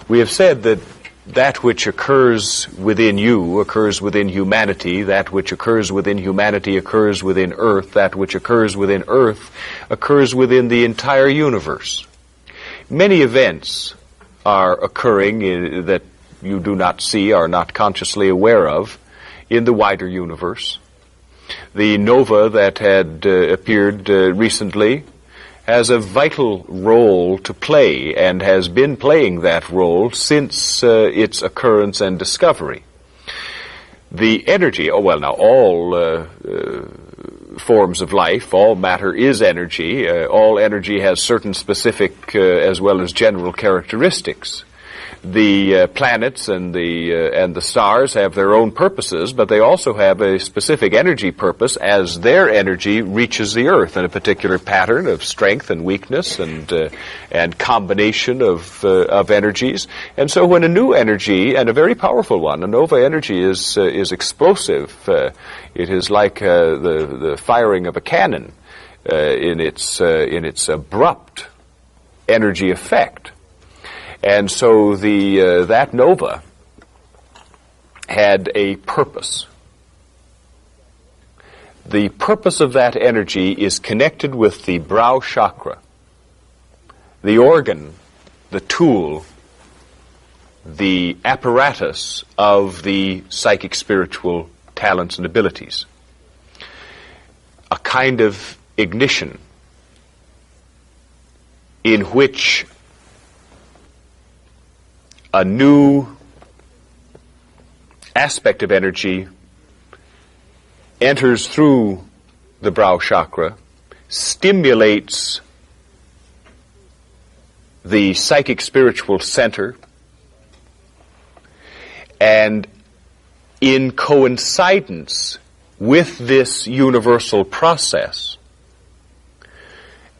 We have said that that which occurs within you occurs within humanity, that which occurs within humanity occurs within Earth, that which occurs within Earth occurs within the entire universe. Many events are occurring that you do not see, are not consciously aware of, in the wider universe. The nova that had appeared recently has a vital role to play, and has been playing that role since its occurrence and discovery. The energy, all forms of life, all matter is energy. All energy has certain specific as well as general characteristics. The planets and the stars have their own purposes, but they also have a specific energy purpose as their energy reaches the Earth in a particular pattern of strength and weakness and combination of energies. And so, when a new energy, and a very powerful one, a nova energy is explosive. It is like the firing of a cannon in its abrupt energy effect. And so that nova had a purpose. The purpose of that energy is connected with the brow chakra, the organ, the tool, the apparatus of the psychic spiritual talents and abilities. A kind of ignition in which a new aspect of energy enters through the brow chakra, stimulates the psychic spiritual center, and in coincidence with this universal process,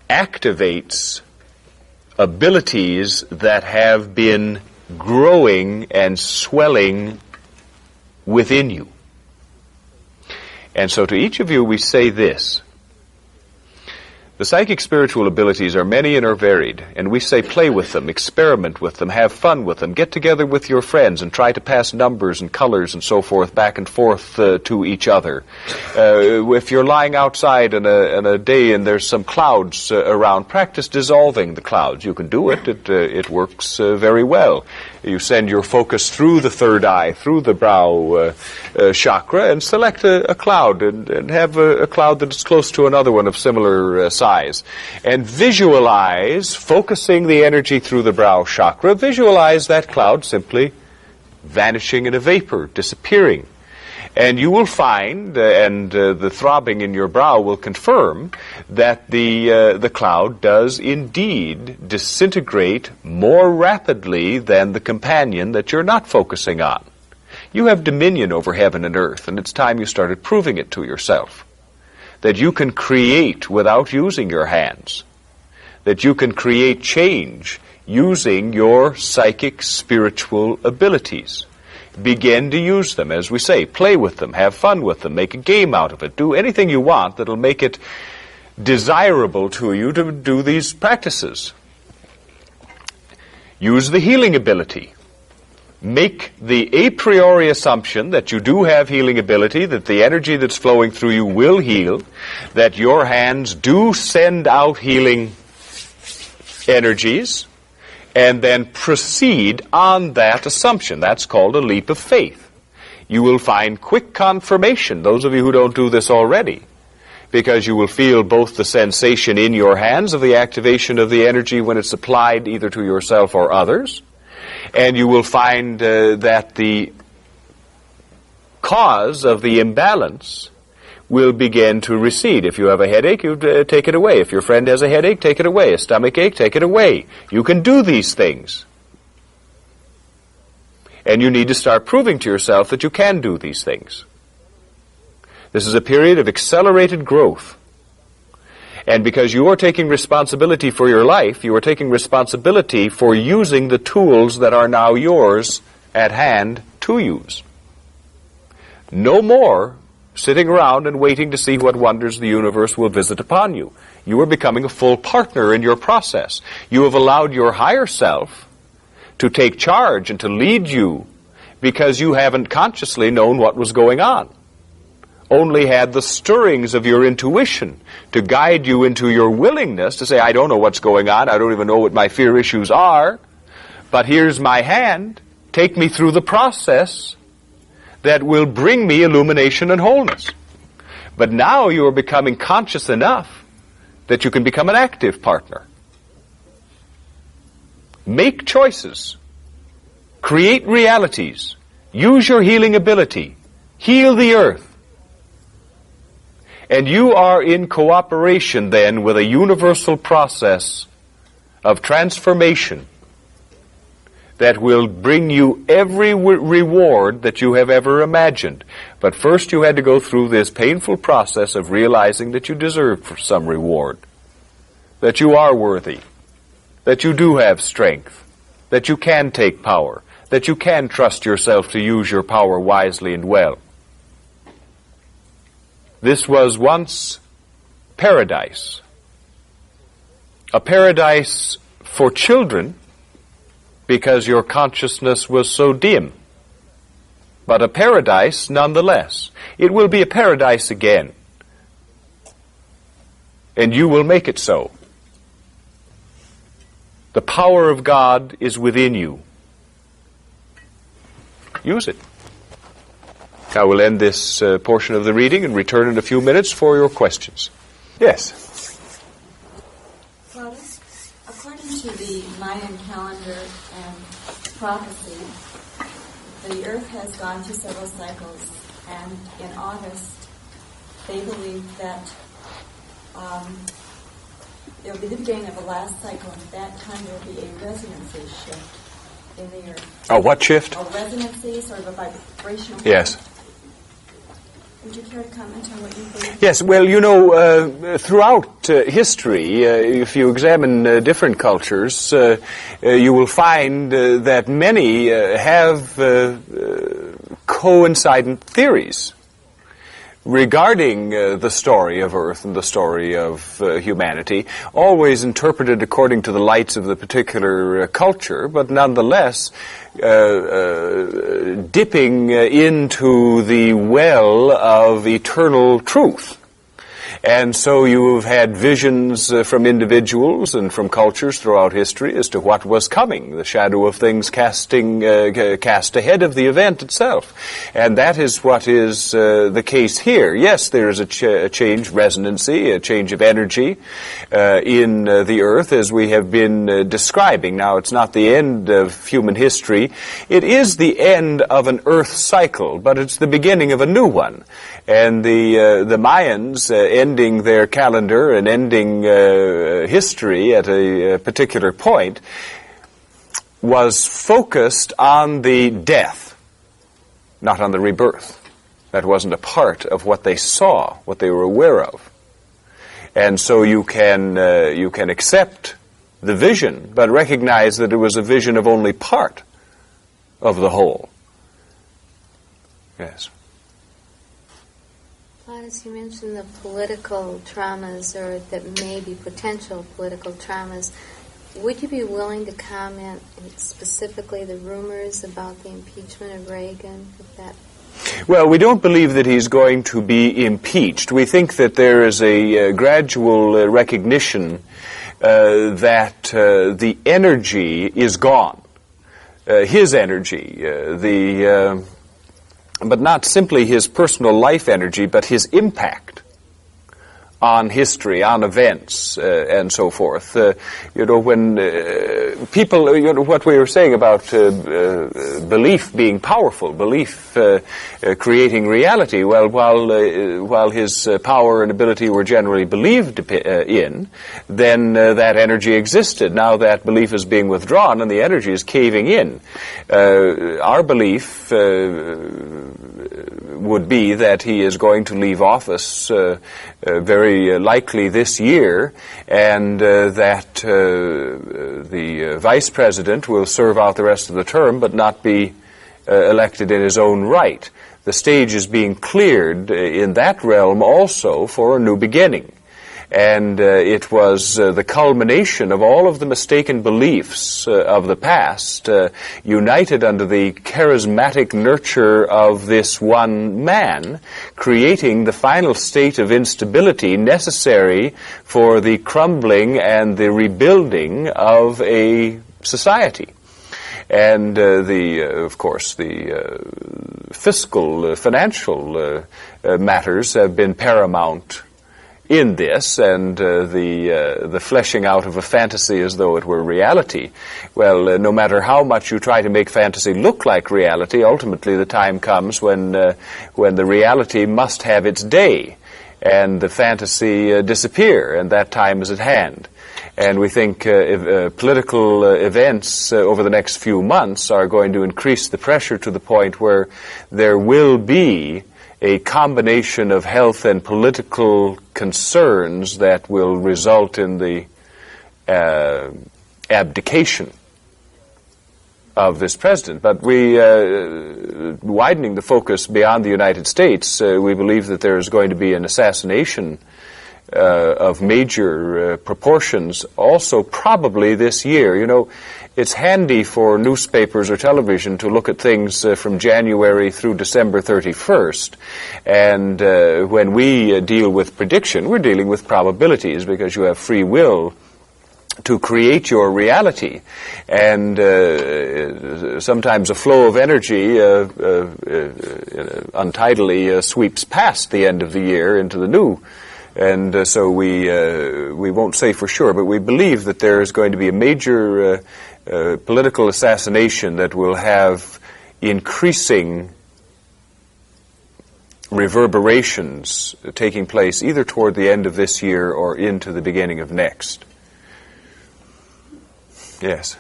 activates abilities that have been growing and swelling within you. And so to each of you we say this: the psychic spiritual abilities are many and are varied, and we say play with them, experiment with them, have fun with them, get together with your friends and try to pass numbers and colors and so forth back and forth to each other. If you're lying outside on a day and there's some clouds around, practice dissolving the clouds. You can do it. It works very well. You send your focus through the third eye, through the brow chakra, and select a cloud and have a cloud that is close to another one of similar size. And visualize, focusing the energy through the brow chakra, visualize that cloud simply vanishing in a vapor, disappearing. And you will find, and the throbbing in your brow will confirm, that the cloud does indeed disintegrate more rapidly than the companion that you're not focusing on. You have dominion over heaven and earth, and it's time you started proving it to yourself. That you can create without using your hands. That you can create change using your psychic spiritual abilities. Begin to use them, as we say, play with them, have fun with them, make a game out of it, do anything you want that'll make it desirable to you to do these practices. Use the healing ability. Make the a priori assumption that you do have healing ability, that the energy that's flowing through you will heal, that your hands do send out healing energies, and then proceed on that assumption. That's called a leap of faith. You will find quick confirmation, those of you who don't do this already, because you will feel both the sensation in your hands of the activation of the energy when it's applied either to yourself or others, and you will find that the cause of the imbalance will begin to recede. If you have a headache, you take it away. If your friend has a headache, take it away. A stomach ache, take it away. You can do these things. And you need to start proving to yourself that you can do these things. This is a period of accelerated growth. And because you are taking responsibility for your life, you are taking responsibility for using the tools that are now yours at hand to use. No more sitting around and waiting to see what wonders the universe will visit upon you. You are becoming a full partner in your process. You have allowed your higher self to take charge and to lead you because you haven't consciously known what was going on. Only had the stirrings of your intuition to guide you into your willingness to say, I don't know what's going on, I don't even know what my fear issues are, but here's my hand, take me through the process that will bring me illumination and wholeness. But now you are becoming conscious enough that you can become an active partner. Make choices. Create realities. Use your healing ability. Heal the earth. And you are in cooperation then with a universal process of transformation that will bring you every reward that you have ever imagined. But first you had to go through this painful process of realizing that you deserve some reward, that you are worthy, that you do have strength, that you can take power, that you can trust yourself to use your power wisely and well. This was once paradise, a paradise for children, because your consciousness was so dim. But a paradise nonetheless. It will be a paradise again. And you will make it so. The power of God is within you. Use it. I will end this portion of the reading and return in a few minutes for your questions. Yes? Plautus, according to the Mayan calendar and prophecy, the Earth has gone through several cycles, and in August, they believe that there will be the beginning of a last cycle, and at that time there will be a resonancy shift. in the Earth. Oh, what shift? A resonancy, sort of a vibrational shift. Yes. Would you care to comment on what you believe? Yes, well, you know, throughout history, if you examine different cultures, you will find that many have coincident theories regarding the story of Earth and the story of humanity, always interpreted according to the lights of the particular culture, but nonetheless dipping into the well of eternal truth. And so you have had visions from individuals and from cultures throughout history as to what was coming, the shadow of things cast ahead of the event itself. And that is what is the case here. Yes, there is a change, resonancy, a change of energy in the Earth as we have been describing. Now, it's not the end of human history. It is the end of an Earth cycle, but it's the beginning of a new one. And the Mayans ending their calendar and ending history at a particular point was focused on the death, not on the rebirth. That wasn't a part of what they saw, what they were aware of. And so you can accept the vision, but recognize that it was a vision of only part of the whole. Yes. Plautus, you mentioned the political traumas, or that may be potential political traumas. Would you be willing to comment specifically the rumors about the impeachment of Reagan? Well, we don't believe that he's going to be impeached. We think that there is a gradual recognition that the energy is gone. His energy, but not simply his personal life energy, but his impact on history, on events, and so forth. When people, what we were saying about belief being powerful, belief creating reality, well, while his power and ability were generally believed in, then that energy existed. Now that belief is being withdrawn and the energy is caving in. Our belief would be that he is going to leave office very likely this year, and that the vice president will serve out the rest of the term but not be elected in his own right. The stage is being cleared in that realm also for a new beginning. And it was the culmination of all of the mistaken beliefs of the past, united under the charismatic nurture of this one man, creating the final state of instability necessary for the crumbling and the rebuilding of a society. And of course, the fiscal, financial matters have been paramount in this, and the fleshing out of a fantasy as though it were reality. Well, no matter how much you try to make fantasy look like reality, ultimately the time comes when the reality must have its day, and the fantasy disappear, and that time is at hand. And we think political events over the next few months are going to increase the pressure to the point where there will be a combination of health and political concerns that will result in the abdication of this president. But we, widening the focus beyond the United States, we believe that there is going to be an assassination of major proportions also probably this year. You know, it's handy for newspapers or television to look at things from January through December 31st. And when we deal with prediction, we're dealing with probabilities because you have free will to create your reality. And sometimes a flow of energy untidily sweeps past the end of the year into the new. And so we won't say for sure, but we believe that there is going to be a major political assassination that will have increasing reverberations taking place either toward the end of this year or into the beginning of next. Yes.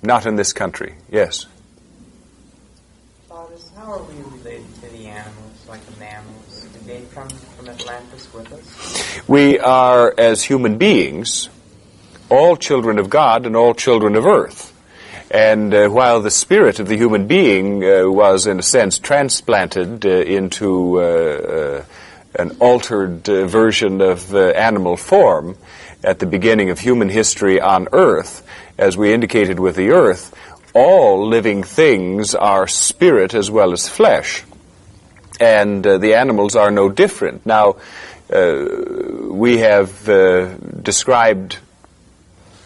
Not in this country. Yes. Plautus, how are we related to the animals, like the mammals? Did they come from Atlantis with us? We are, as human beings, all children of God and all children of Earth. And while the spirit of the human being was, in a sense, transplanted into an altered version of animal form at the beginning of human history on Earth, as we indicated with the Earth, all living things are spirit as well as flesh. And the animals are no different. Now, we have described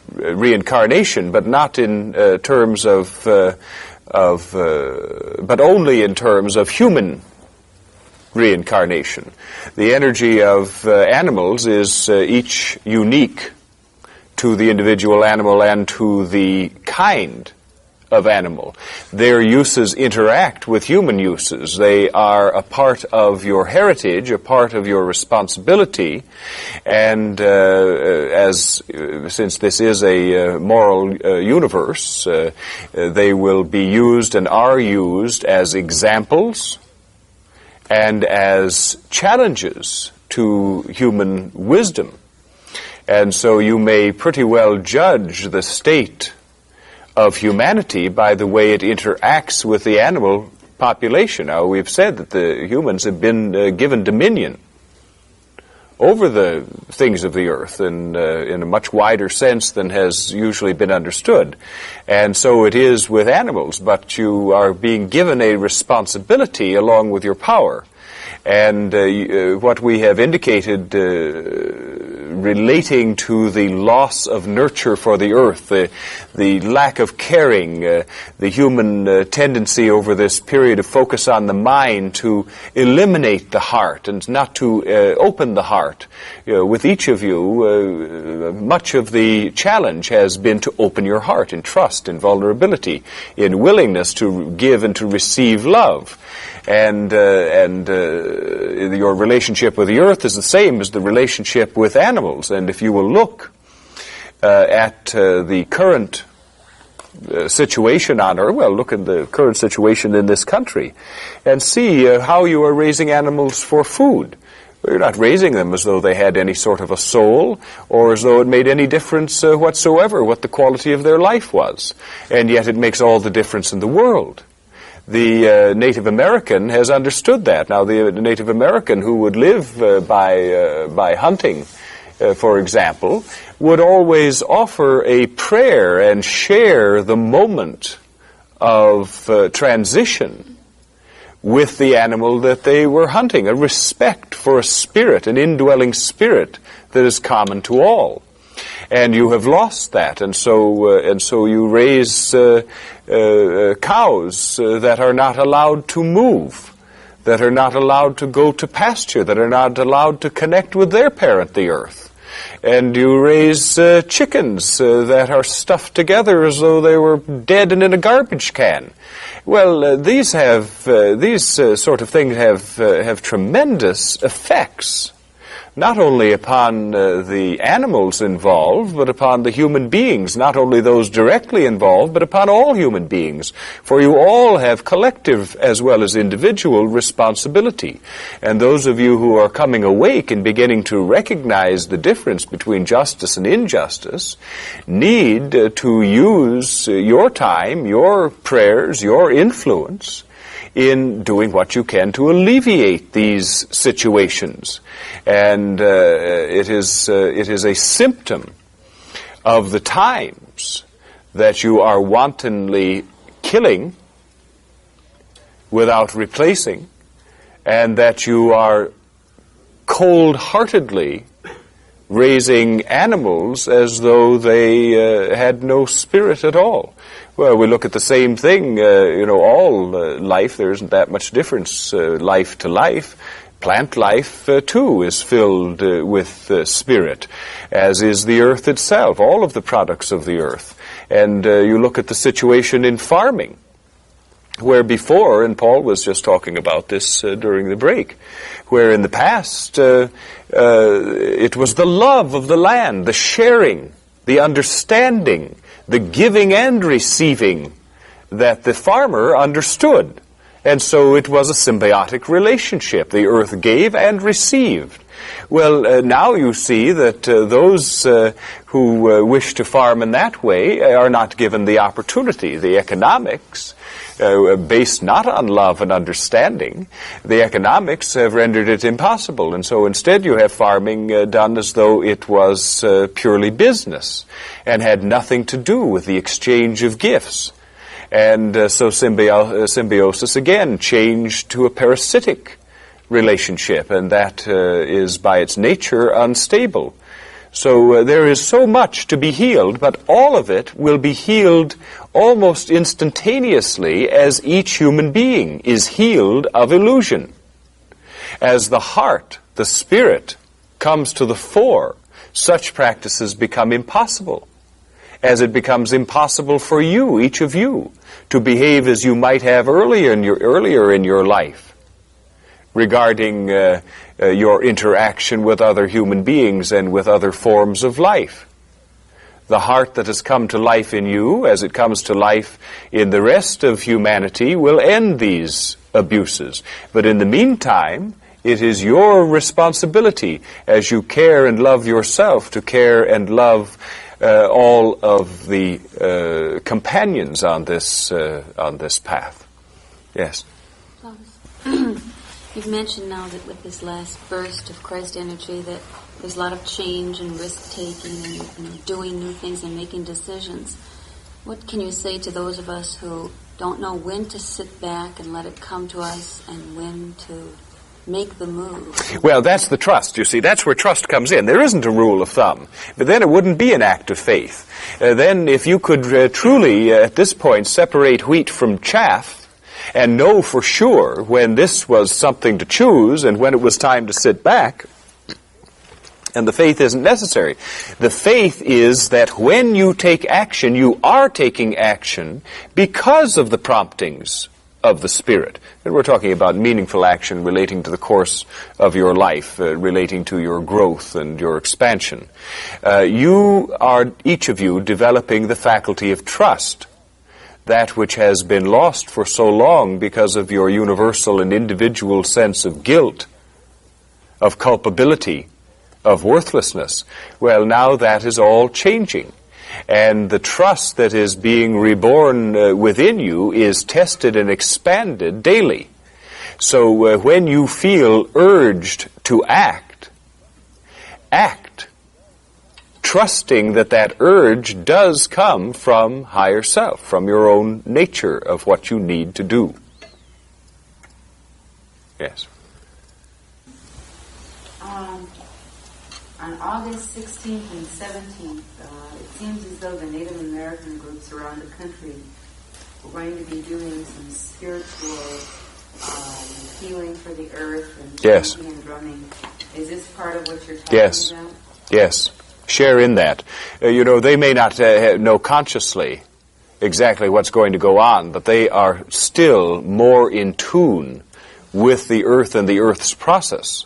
reincarnation, but not in terms of, but only in terms of human reincarnation. The energy of animals is each unique to the individual animal and to the kind of animal. Their uses interact with human uses. They are a part of your heritage, a part of your responsibility, and since this is a moral universe, they will be used and are used as examples and as challenges to human wisdom. And so you may pretty well judge the state of humanity by the way it interacts with the animal population. Now, we've said that the humans have been given dominion over the things of the earth in a much wider sense than has usually been understood. And so it is with animals, but you are being given a responsibility along with your power. And what we have indicated relating to the loss of nurture for the earth, the lack of caring, the human tendency over this period of focus on the mind to eliminate the heart and not to open the heart. With each of you, much of the challenge has been to open your heart in trust, in vulnerability, in willingness to give and to receive love. And your relationship with the earth is the same as the relationship with animals. And if you will look at the current situation on Earth, well, look at the current situation in this country and see how you are raising animals for food. You're not raising them as though they had any sort of a soul or as though it made any difference whatsoever what the quality of their life was. And yet it makes all the difference in the world. The Native American has understood that. Now, the Native American who would live by hunting, for example, would always offer a prayer and share the moment of transition with the animal that they were hunting, a respect for a spirit, an indwelling spirit that is common to all. And you have lost that, and so you raise cows that are not allowed to move, that are not allowed to go to pasture, that are not allowed to connect with their parent, the earth. And you raise chickens that are stuffed together as though they were dead and in a garbage can. Well, these sort of things have tremendous effects, not only upon the animals involved, but upon the human beings, not only those directly involved, but upon all human beings. For you all have collective as well as individual responsibility. And those of you who are coming awake and beginning to recognize the difference between justice and injustice need to use your time, your prayers, your influence in doing what you can to alleviate these situations. And it is a symptom of the times that you are wantonly killing without replacing, and that you are cold-heartedly raising animals as though they had no spirit at all. Well, we look at the same thing, all life, there isn't that much difference, life to life. Plant life, too, is filled with spirit, as is the earth itself, all of the products of the earth. And you look at the situation in farming, where before, and Paul was just talking about this during the break, where in the past it was the love of the land, the sharing, the understanding the giving and receiving that the farmer understood. And so it was a symbiotic relationship. The earth gave and received. Well, now you see that those who wish to farm in that way are not given the opportunity. The economics, based not on love and understanding, the economics have rendered it impossible. And so instead you have farming done as though it was purely business and had nothing to do with the exchange of gifts. And so symbiosis again changed to a parasitic relationship, and that is by its nature unstable. So there is so much to be healed, but all of it will be healed almost instantaneously as each human being is healed of illusion. As the heart, the spirit, comes to the fore, such practices become impossible. As it becomes impossible for you, each of you, to behave as you might have earlier in your life, regarding your interaction with other human beings and with other forms of life. The heart that has come to life in you, as it comes to life in the rest of humanity, will end these abuses. But in the meantime, it is your responsibility, as you care and love yourself, to care and love all of the companions on this path. Yes. You've mentioned now that with this last burst of Christ energy that there's a lot of change and risk-taking and doing new things and making decisions. What can you say to those of us who don't know when to sit back and let it come to us and when to make the move? Well, that's the trust, you see. That's where trust comes in. There isn't a rule of thumb. But then it wouldn't be an act of faith. Then if you could truly, at this point, separate wheat from chaff, and know for sure when this was something to choose and when it was time to sit back, and the faith isn't necessary. The faith is that when you take action, you are taking action because of the promptings of the Spirit. And we're talking about meaningful action relating to the course of your life, relating to your growth and your expansion. You are, each of you, developing the faculty of trust, that which has been lost for so long because of your universal and individual sense of guilt, of culpability, of worthlessness. Well, now that is all changing. And the trust that is being reborn within you is tested and expanded daily. So when you feel urged to act, trusting that that urge does come from higher self, from your own nature of what you need to do. Yes. On August 16th and 17th, it seems as though the Native American groups around the country were going to be doing some spiritual healing for the earth and yes. and drumming. Is this part of what you're talking yes. about? Yes. Share in that. They may not know consciously exactly what's going to go on, but they are still more in tune with the earth and the earth's process.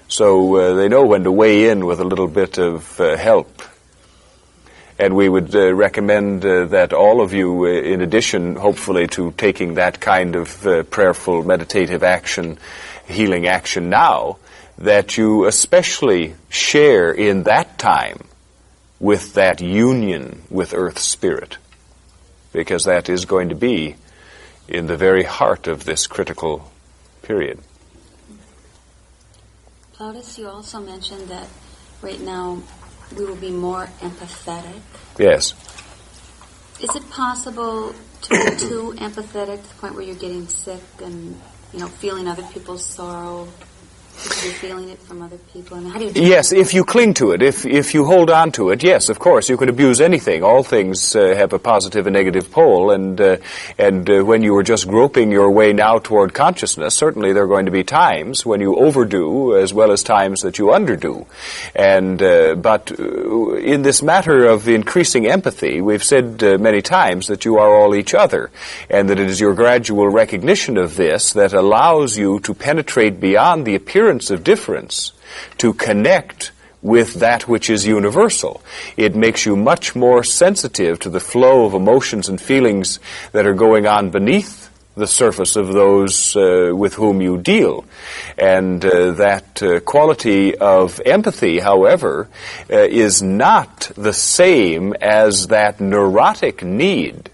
So they know when to weigh in with a little bit of help. And we would recommend that all of you, in addition, hopefully, to taking that kind of prayerful, meditative action, healing action now, that you especially share in that time with that union with Earth's Spirit, because that is going to be in the very heart of this critical period. Plautus, you also mentioned that right now we will be more empathetic. Yes. Is it possible to be too empathetic to the point where you're getting sick and, feeling other people's sorrow? Because you're feeling it from other people. And how do you do yes, that? if you cling to it, if you hold on to it, yes, of course, you can abuse anything. All things have a positive and negative pole, and when you are just groping your way now toward consciousness, certainly there are going to be times when you overdo as well as times that you underdo. And but in this matter of increasing empathy, we've said many times that you are all each other, and that it is your gradual recognition of this that allows you to penetrate beyond the appearance of difference, to connect with that which is universal. It makes you much more sensitive to the flow of emotions and feelings that are going on beneath the surface of those with whom you deal. And that quality of empathy, however, is not the same as that neurotic need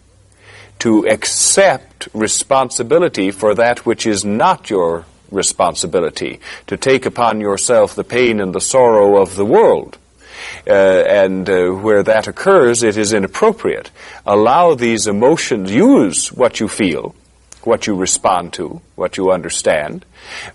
to accept responsibility for that which is not your responsibility, to take upon yourself the pain and the sorrow of the world. And where that occurs, it is inappropriate. Allow these emotions, use what you feel, what you respond to, what you understand,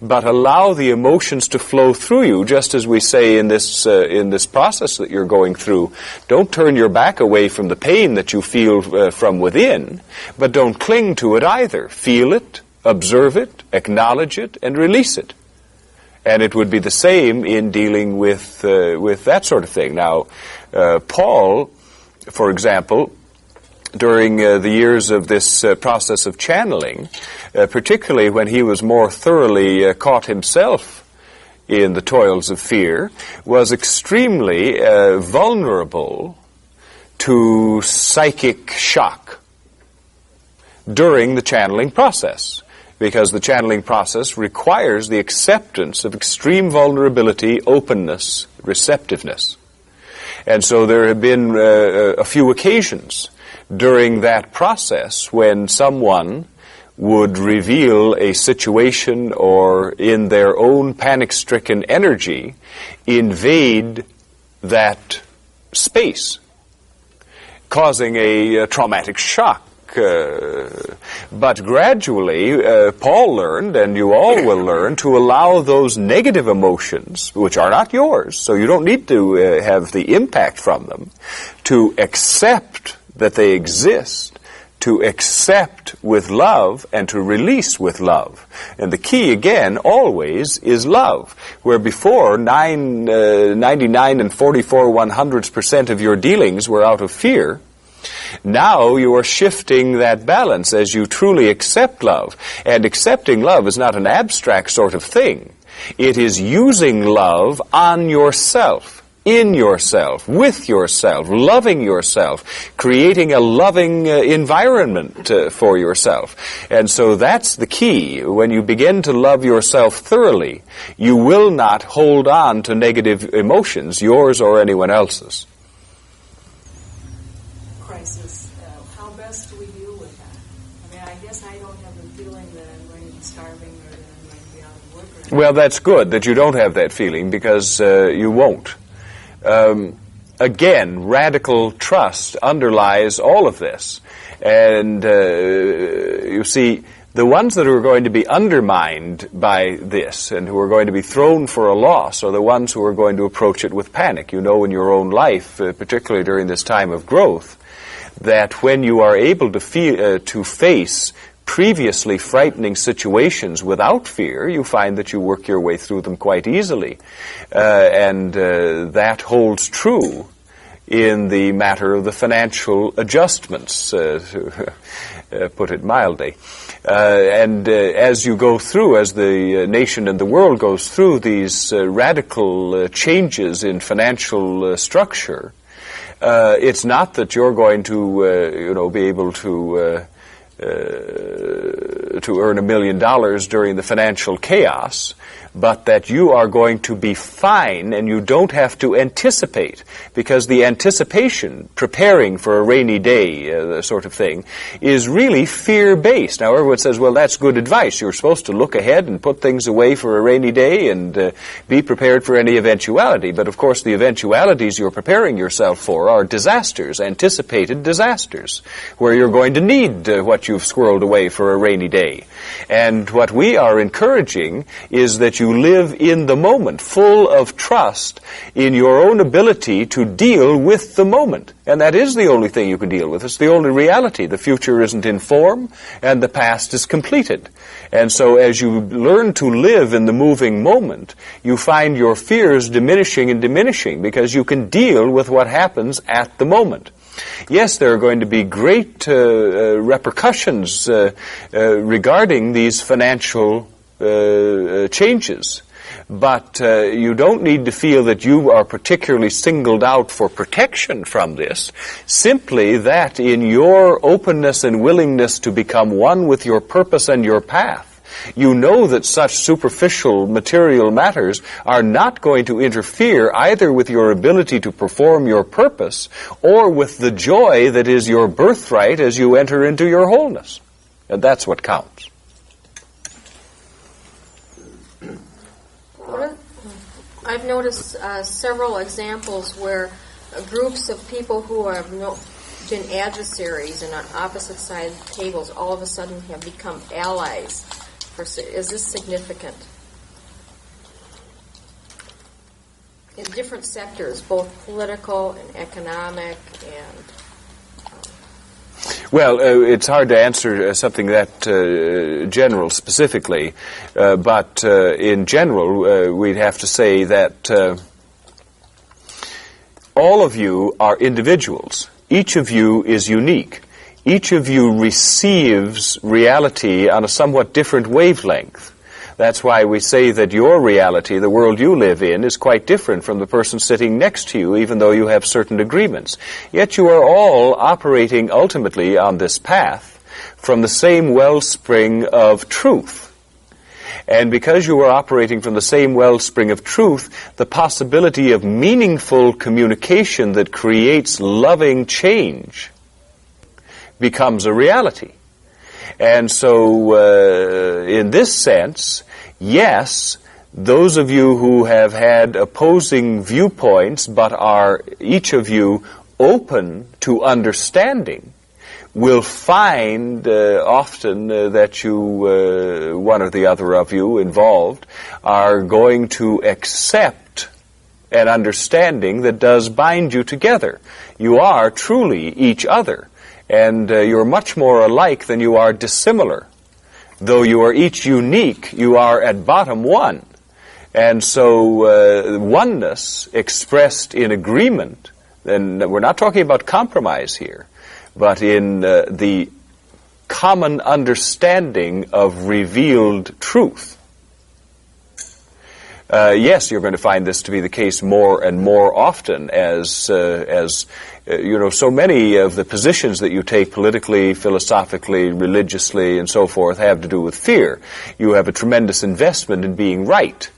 but allow the emotions to flow through you, just as we say in this process that you're going through. Don't turn your back away from the pain that you feel from within, but don't cling to it either. Feel it, observe it, acknowledge it, and release it. And it would be the same in dealing with that sort of thing. Now, Paul, for example, during the years of this process of channeling, particularly when he was more thoroughly caught himself in the toils of fear, was extremely vulnerable to psychic shock during the channeling process, because the channeling process requires the acceptance of extreme vulnerability, openness, receptiveness. And so there have been a few occasions during that process when someone would reveal a situation or in their own panic-stricken energy invade that space, causing a traumatic shock. But gradually, Paul learned, and you all will learn, to allow those negative emotions, which are not yours, so you don't need to have the impact from them, to accept that they exist, to accept with love, and to release with love. And the key, again, always is love. Where before, 99 and 44/100% of your dealings were out of fear, now you are shifting that balance as you truly accept love. And accepting love is not an abstract sort of thing. It is using love on yourself, in yourself, with yourself, loving yourself, creating a loving environment for yourself. And so that's the key. When you begin to love yourself thoroughly, you will not hold on to negative emotions, yours or anyone else's. Crisis. How best do we deal with that? I mean, I guess I don't have the feeling that I'm going to be starving or that I'm going to be out of work. Well, that's good that you don't have that feeling, because you won't. Again, radical trust underlies all of this. And you see, the ones that are going to be undermined by this and who are going to be thrown for a loss are the ones who are going to approach it with panic. You know in your own life, particularly during this time of growth, that when you are able to face previously frightening situations without fear, you find that you work your way through them quite easily. And that holds true in the matter of the financial adjustments, to put it mildly. And as you go through, as the nation and the world goes through these radical changes in financial structure, it's not that you're going to, be able to earn $1 million during the financial chaos, but that you are going to be fine and you don't have to anticipate, because the anticipation, preparing for a rainy day, the sort of thing, is really fear-based. Now, everyone says, well, that's good advice. You're supposed to look ahead and put things away for a rainy day and be prepared for any eventuality. But, of course, the eventualities you're preparing yourself for are disasters, anticipated disasters, where you're going to need what you've squirreled away for a rainy day. And what we are encouraging is that you live in the moment, full of trust in your own ability to deal with the moment. And that is the only thing you can deal with. It's the only reality. The future isn't in form, and the past is completed. And so as you learn to live in the moving moment, you find your fears diminishing and diminishing, because you can deal with what happens at the moment. Yes, there are going to be great repercussions regarding these financial changes. But you don't need to feel that you are particularly singled out for protection from this. Simply that in your openness and willingness to become one with your purpose and your path, you know that such superficial material matters are not going to interfere either with your ability to perform your purpose or with the joy that is your birthright as you enter into your wholeness. And that's what counts. I've noticed several examples where groups of people who have been adversaries and on opposite sides of tables all of a sudden have become allies. Is this significant? In different sectors, both political and economic and... Well, it's hard to answer something that general specifically, but in general, we'd have to say that all of you are individuals. Each of you is unique. Each of you receives reality on a somewhat different wavelength. That's why we say that your reality, the world you live in, is quite different from the person sitting next to you, even though you have certain agreements. Yet you are all operating ultimately on this path from the same wellspring of truth. And because you are operating from the same wellspring of truth, the possibility of meaningful communication that creates loving change becomes a reality. And so, in this sense, yes, those of you who have had opposing viewpoints but are each of you open to understanding will find often that you, one or the other of you involved, are going to accept an understanding that does bind you together. You are truly each other. And you're much more alike than you are dissimilar. Though you are each unique, you are at bottom one. And so oneness expressed in agreement, and we're not talking about compromise here, but in the common understanding of revealed truth. Yes, you're going to find this to be the case more and more often as you know, so many of the positions that you take politically, philosophically, religiously, and so forth have to do with fear. You have a tremendous investment in being right.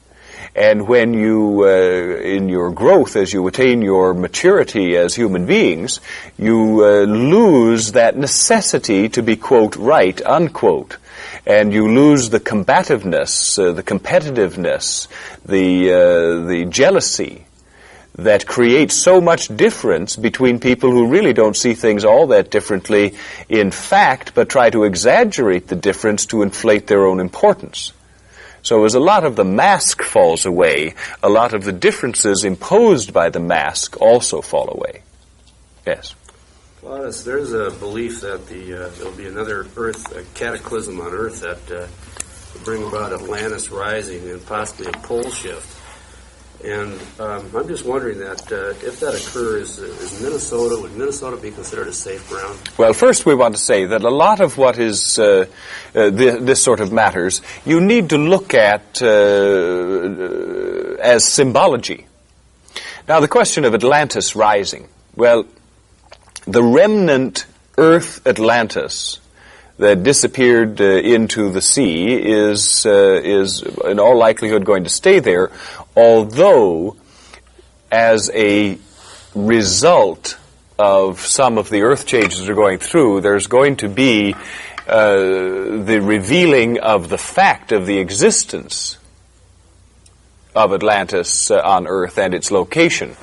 And when you, in your growth, as you attain your maturity as human beings, you lose that necessity to be, quote, right, unquote. And you lose the combativeness, the competitiveness, the jealousy that creates so much difference between people who really don't see things all that differently in fact, but try to exaggerate the difference to inflate their own importance. So as a lot of the mask falls away, a lot of the differences imposed by the mask also fall away. Yes? Plautus, there's a belief that there'll be another Earth, a cataclysm on Earth that will bring about Atlantis rising and possibly a pole shift. And I'm just wondering that if that occurs, would Minnesota be considered a safe ground? Well, first we want to say that a lot of what is this sort of matters, you need to look at as symbology. Now, the question of Atlantis rising, well, the remnant Earth Atlantis that disappeared into the sea is in all likelihood going to stay there, although as a result of some of the earth changes that are going through, there's going to be the revealing of the fact of the existence of Atlantis on Earth and its location.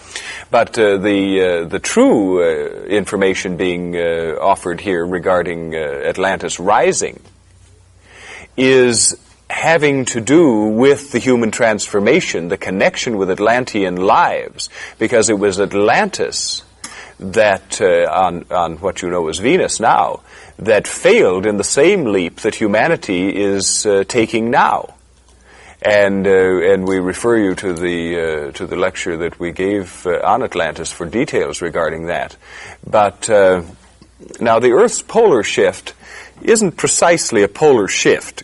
But the true information being offered here regarding Atlantis rising is having to do with the human transformation, the connection with Atlantean lives, because it was Atlantis that, on what you know as Venus now, that failed in the same leap that humanity is taking now. And we refer you to the lecture that we gave on Atlantis for details regarding that. But now the Earth's polar shift isn't precisely a polar shift.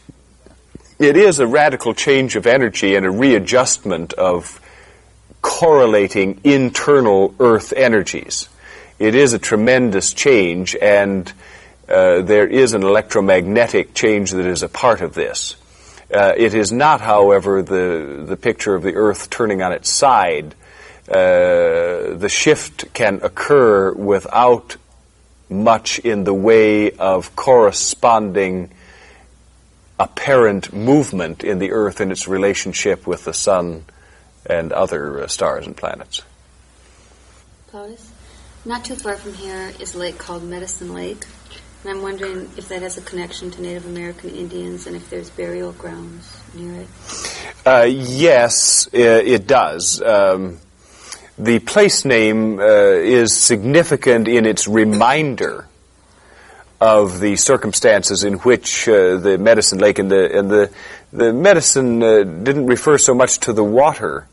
It is a radical change of energy and a readjustment of correlating internal Earth energies. It is a tremendous change, and there is an electromagnetic change that is a part of this. It is not, however, the picture of the Earth turning on its side. The shift can occur without much in the way of corresponding apparent movement in the Earth in its relationship with the Sun and other stars and planets. Plautus? Not too far from here is a lake called Medicine Lake, and I'm wondering if that has a connection to Native American Indians and if there's burial grounds near it. Yes, it does. The place name is significant in its reminder of the circumstances in which the Medicine Lake and the medicine didn't refer so much to the water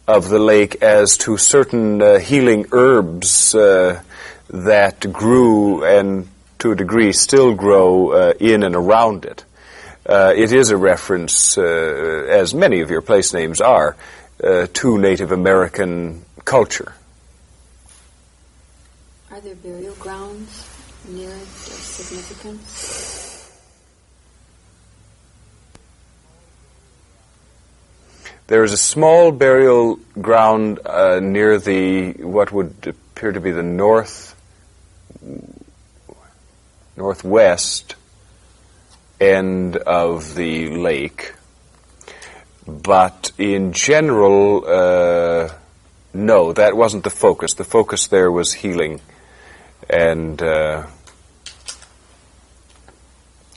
of the lake as to certain healing herbs that grew and to a degree still grow in and around it. It is a reference, as many of your place names are, to Native American culture. Are there burial grounds near it of significance? There is a small burial ground near the what would appear to be the northwest end of the lake, but in general, no, that wasn't the focus. The focus there was healing, and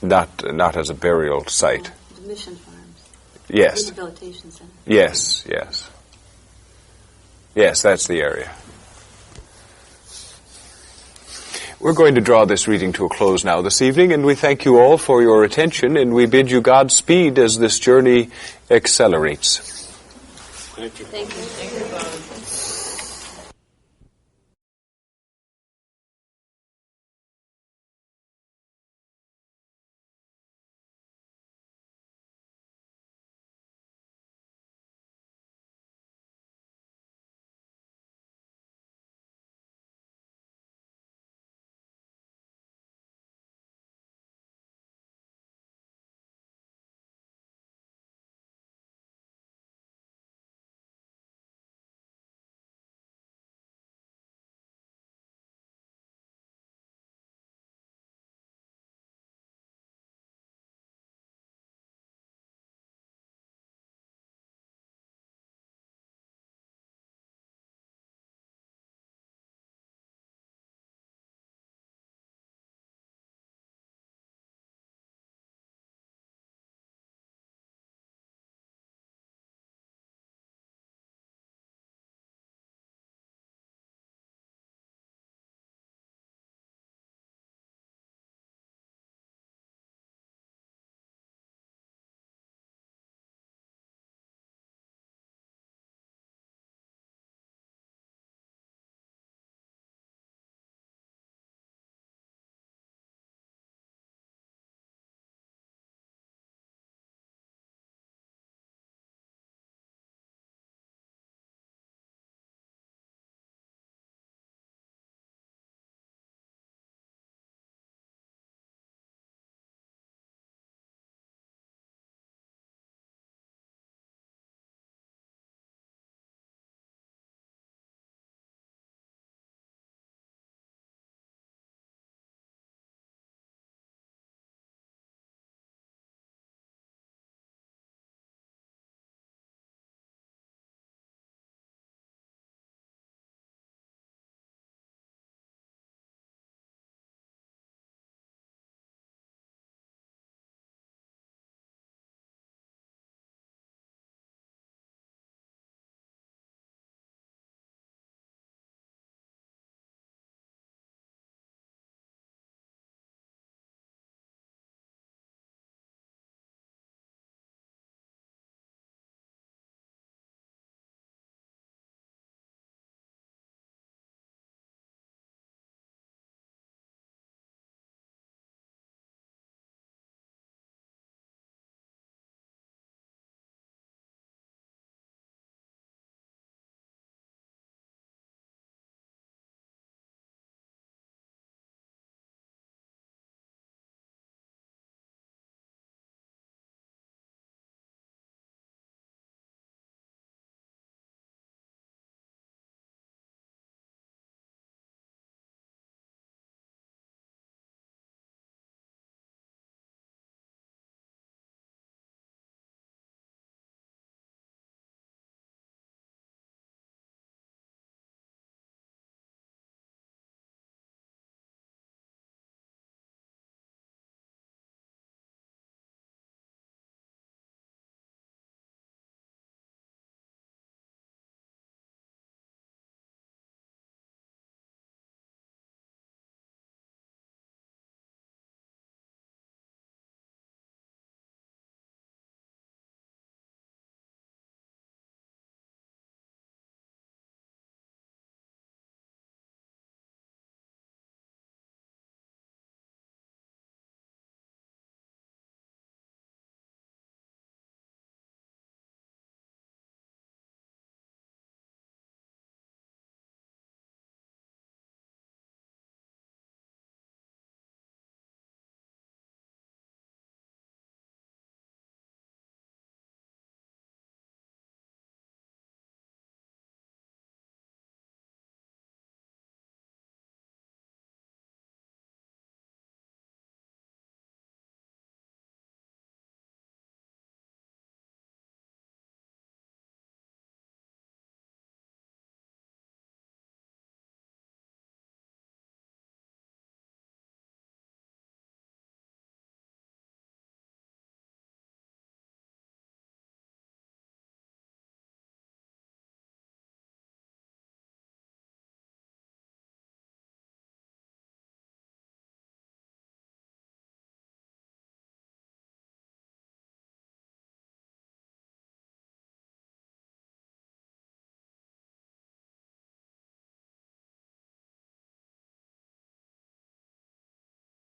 not as a burial site. The mission farms. Yes. Rehabilitation center. Yes, yes. Yes, that's the area. We're going to draw this reading to a close now this evening, and we thank you all for your attention, and we bid you Godspeed as this journey accelerates. Thank you. Thank you. Thank you, Bob.